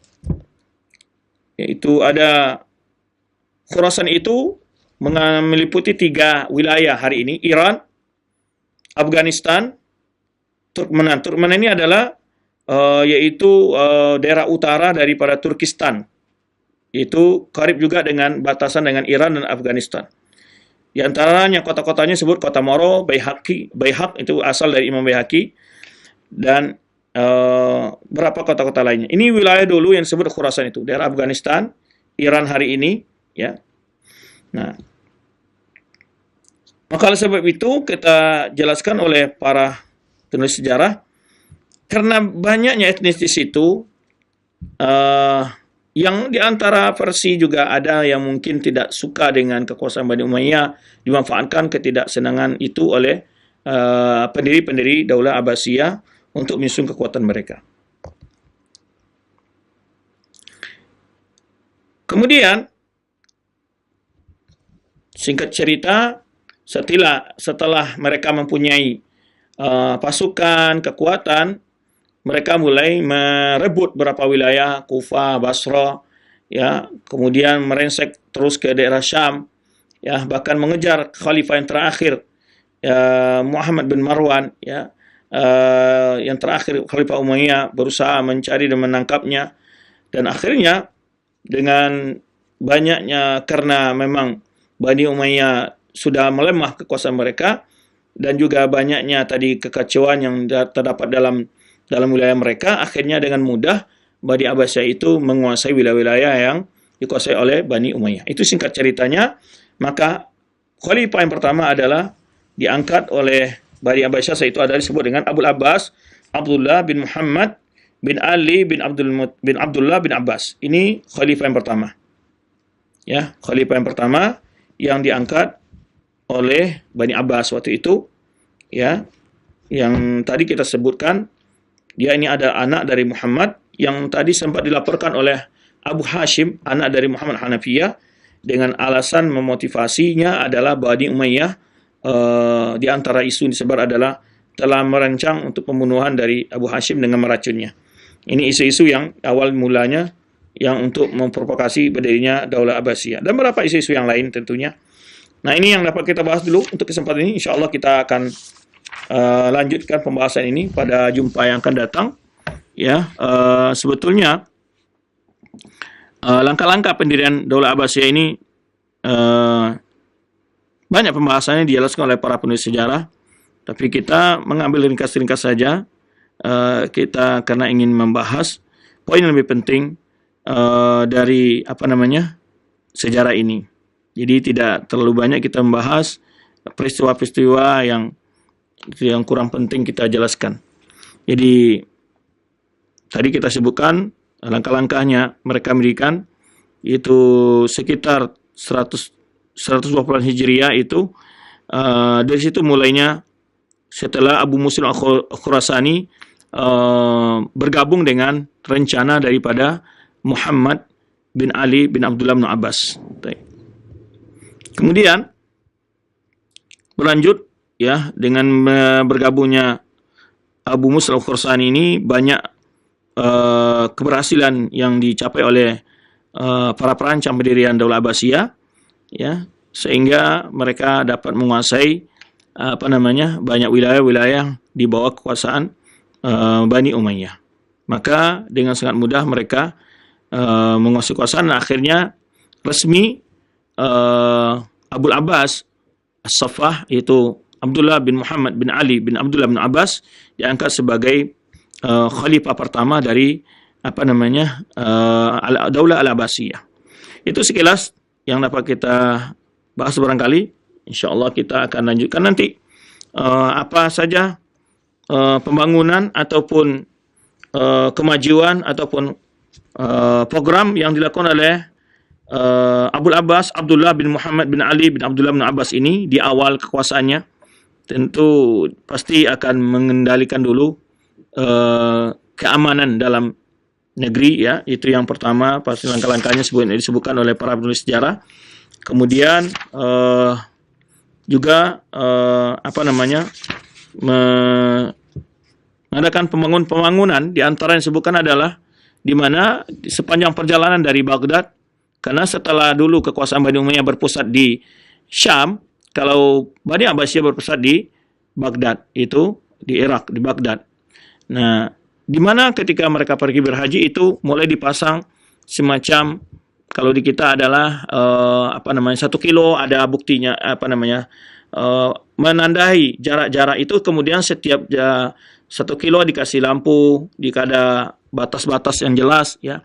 yaitu ada Khurasan itu meliputi 3 wilayah hari ini: Iran, Afghanistan, Turkmenan. Turkmenan ini adalah yaitu daerah utara daripada Turkistan. Itu karib juga dengan batasan dengan Iran dan Afghanistan. Di antaranya kota-kotanya disebut kota Moro, Baihaq itu asal dari Imam Baihaqi, dan berapa kota-kota lainnya. Ini wilayah dulu yang disebut Khurasan itu, daerah Afghanistan, Iran hari ini, ya. Nah, maka oleh sebab itu kita jelaskan oleh para penulis sejarah, karena banyaknya etnisis itu, yang diantara versi juga ada yang mungkin tidak suka dengan kekuasaan Bani Umayyah, dimanfaatkan ketidaksenangan itu oleh pendiri-pendiri Daulah Abbasiyah untuk menyusun kekuatan mereka. Kemudian, singkat cerita, setelah mereka mempunyai pasukan, kekuatan, mereka mulai merebut beberapa wilayah, Kufah, Basra, ya, kemudian merensek terus ke daerah Syam, ya, bahkan mengejar khalifah yang terakhir, ya, Muhammad bin Marwan, ya, yang terakhir Khalifah Umayyah, berusaha mencari dan menangkapnya, dan akhirnya dengan banyaknya, karena memang Bani Umayyah sudah melemah kekuasaan mereka, dan juga banyaknya tadi kekacauan yang terdapat dalam wilayah mereka, akhirnya dengan mudah Bani Abbasiyah itu menguasai wilayah-wilayah yang dikuasai oleh Bani Umayyah. Itu singkat ceritanya. Maka khalifah yang pertama adalah diangkat oleh Bani Abbasiyah, yaitu adalah disebut dengan Abul Abbas Abdullah bin Muhammad bin Ali bin Abdullah bin Abbas. Ini khalifah yang pertama. Ya, khalifah yang pertama yang diangkat oleh Bani Abbas waktu itu, ya, yang tadi kita sebutkan. Dia ini adalah anak dari Muhammad yang tadi sempat dilaporkan oleh Abu Hashim, anak dari Muhammad Hanafiyah, dengan alasan memotivasinya adalah Bani Umayyah di antara isu yang disebar adalah telah merancang untuk pembunuhan dari Abu Hashim dengan meracunnya. Ini isu-isu yang awal mulanya yang untuk memprovokasi berdirinya Daulah Abbasiyah, dan beberapa isu-isu yang lain tentunya. Nah, ini yang dapat kita bahas dulu untuk kesempatan ini. Insya Allah kita akan lanjutkan pembahasan ini pada jumpa yang akan datang. Ya, sebetulnya langkah-langkah pendirian Daulah Abbasiyah ini banyak pembahasannya dijelaskan oleh para penulis sejarah, tapi kita mengambil ringkas-ringkas saja. Kita karena ingin membahas poin yang lebih penting dari sejarah ini. Jadi tidak terlalu banyak kita membahas peristiwa-peristiwa yang kurang penting kita jelaskan. Jadi tadi kita sebutkan langkah-langkahnya mereka mendirikan itu sekitar 120 Hijriah itu, dari situ mulainya setelah Abu Muslim Al-Khurasani bergabung dengan rencana daripada Muhammad bin Ali bin Abdullah bin Abbas. Kemudian berlanjut, ya, dengan bergabungnya Abu Muslim Al-Khurasani ini banyak keberhasilan yang dicapai oleh para perancang pendirian Daulah Abbasiyah, ya, sehingga mereka dapat menguasai banyak wilayah-wilayah di bawah kekuasaan Bani Umayyah. Maka dengan sangat mudah mereka menguasai kekuasaan, dan akhirnya resmi Abul Abbas As-Saffah, yaitu Abdullah bin Muhammad bin Ali bin Abdullah bin Abbas, diangkat sebagai khalifah pertama dari Daulah Al-Abbasiyah. Itu sekilas yang dapat kita bahas barangkali. InsyaAllah kita akan lanjutkan nanti apa saja pembangunan ataupun kemajuan ataupun program yang dilakukan oleh Abul Abbas Abdullah bin Muhammad bin Ali bin Abdullah bin Abbas ini di awal kekuasaannya. Tentu pasti akan mengendalikan dulu keamanan dalam negeri, ya. Itu yang pertama, pasti langkah-langkahnya disebutkan oleh para penulis sejarah. Kemudian juga mengadakan pembangunan, di antara yang disebutkan adalah di mana sepanjang perjalanan dari Baghdad, karena setelah dulu kekuasaan Bani Umayyah berpusat di Syam, kalau Bani Abbasiyah berpusat di Baghdad, itu di Irak, di Baghdad. Nah, di mana ketika mereka pergi berhaji itu mulai dipasang semacam, kalau di kita adalah 1 kilo, ada buktinya, menandai jarak-jarak itu, kemudian setiap 1 kilo dikasih lampu, ada batas-batas yang jelas, ya.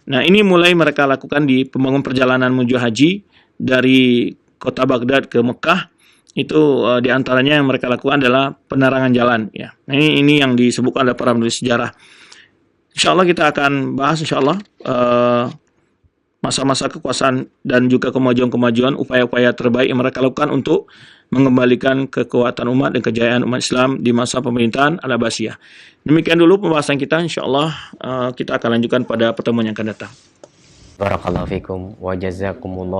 Nah, ini mulai mereka lakukan di pembangunan perjalanan menuju haji dari kota Baghdad ke Mekah. Itu di antaranya yang mereka lakukan adalah penerangan jalan, ya. Nah, ini yang disebutkan oleh para penulis sejarah. Insyaallah kita akan bahas insyaallah masa-masa kekuasaan dan juga kemajuan-kemajuan, upaya-upaya terbaik yang mereka lakukan untuk mengembalikan kekuatan umat dan kejayaan umat Islam di masa pemerintahan Al-Abbasiyah. Demikian dulu pembahasan kita, insyaallah kita akan lanjutkan pada pertemuan yang akan datang. Barakallahu fikum wa jazakumullah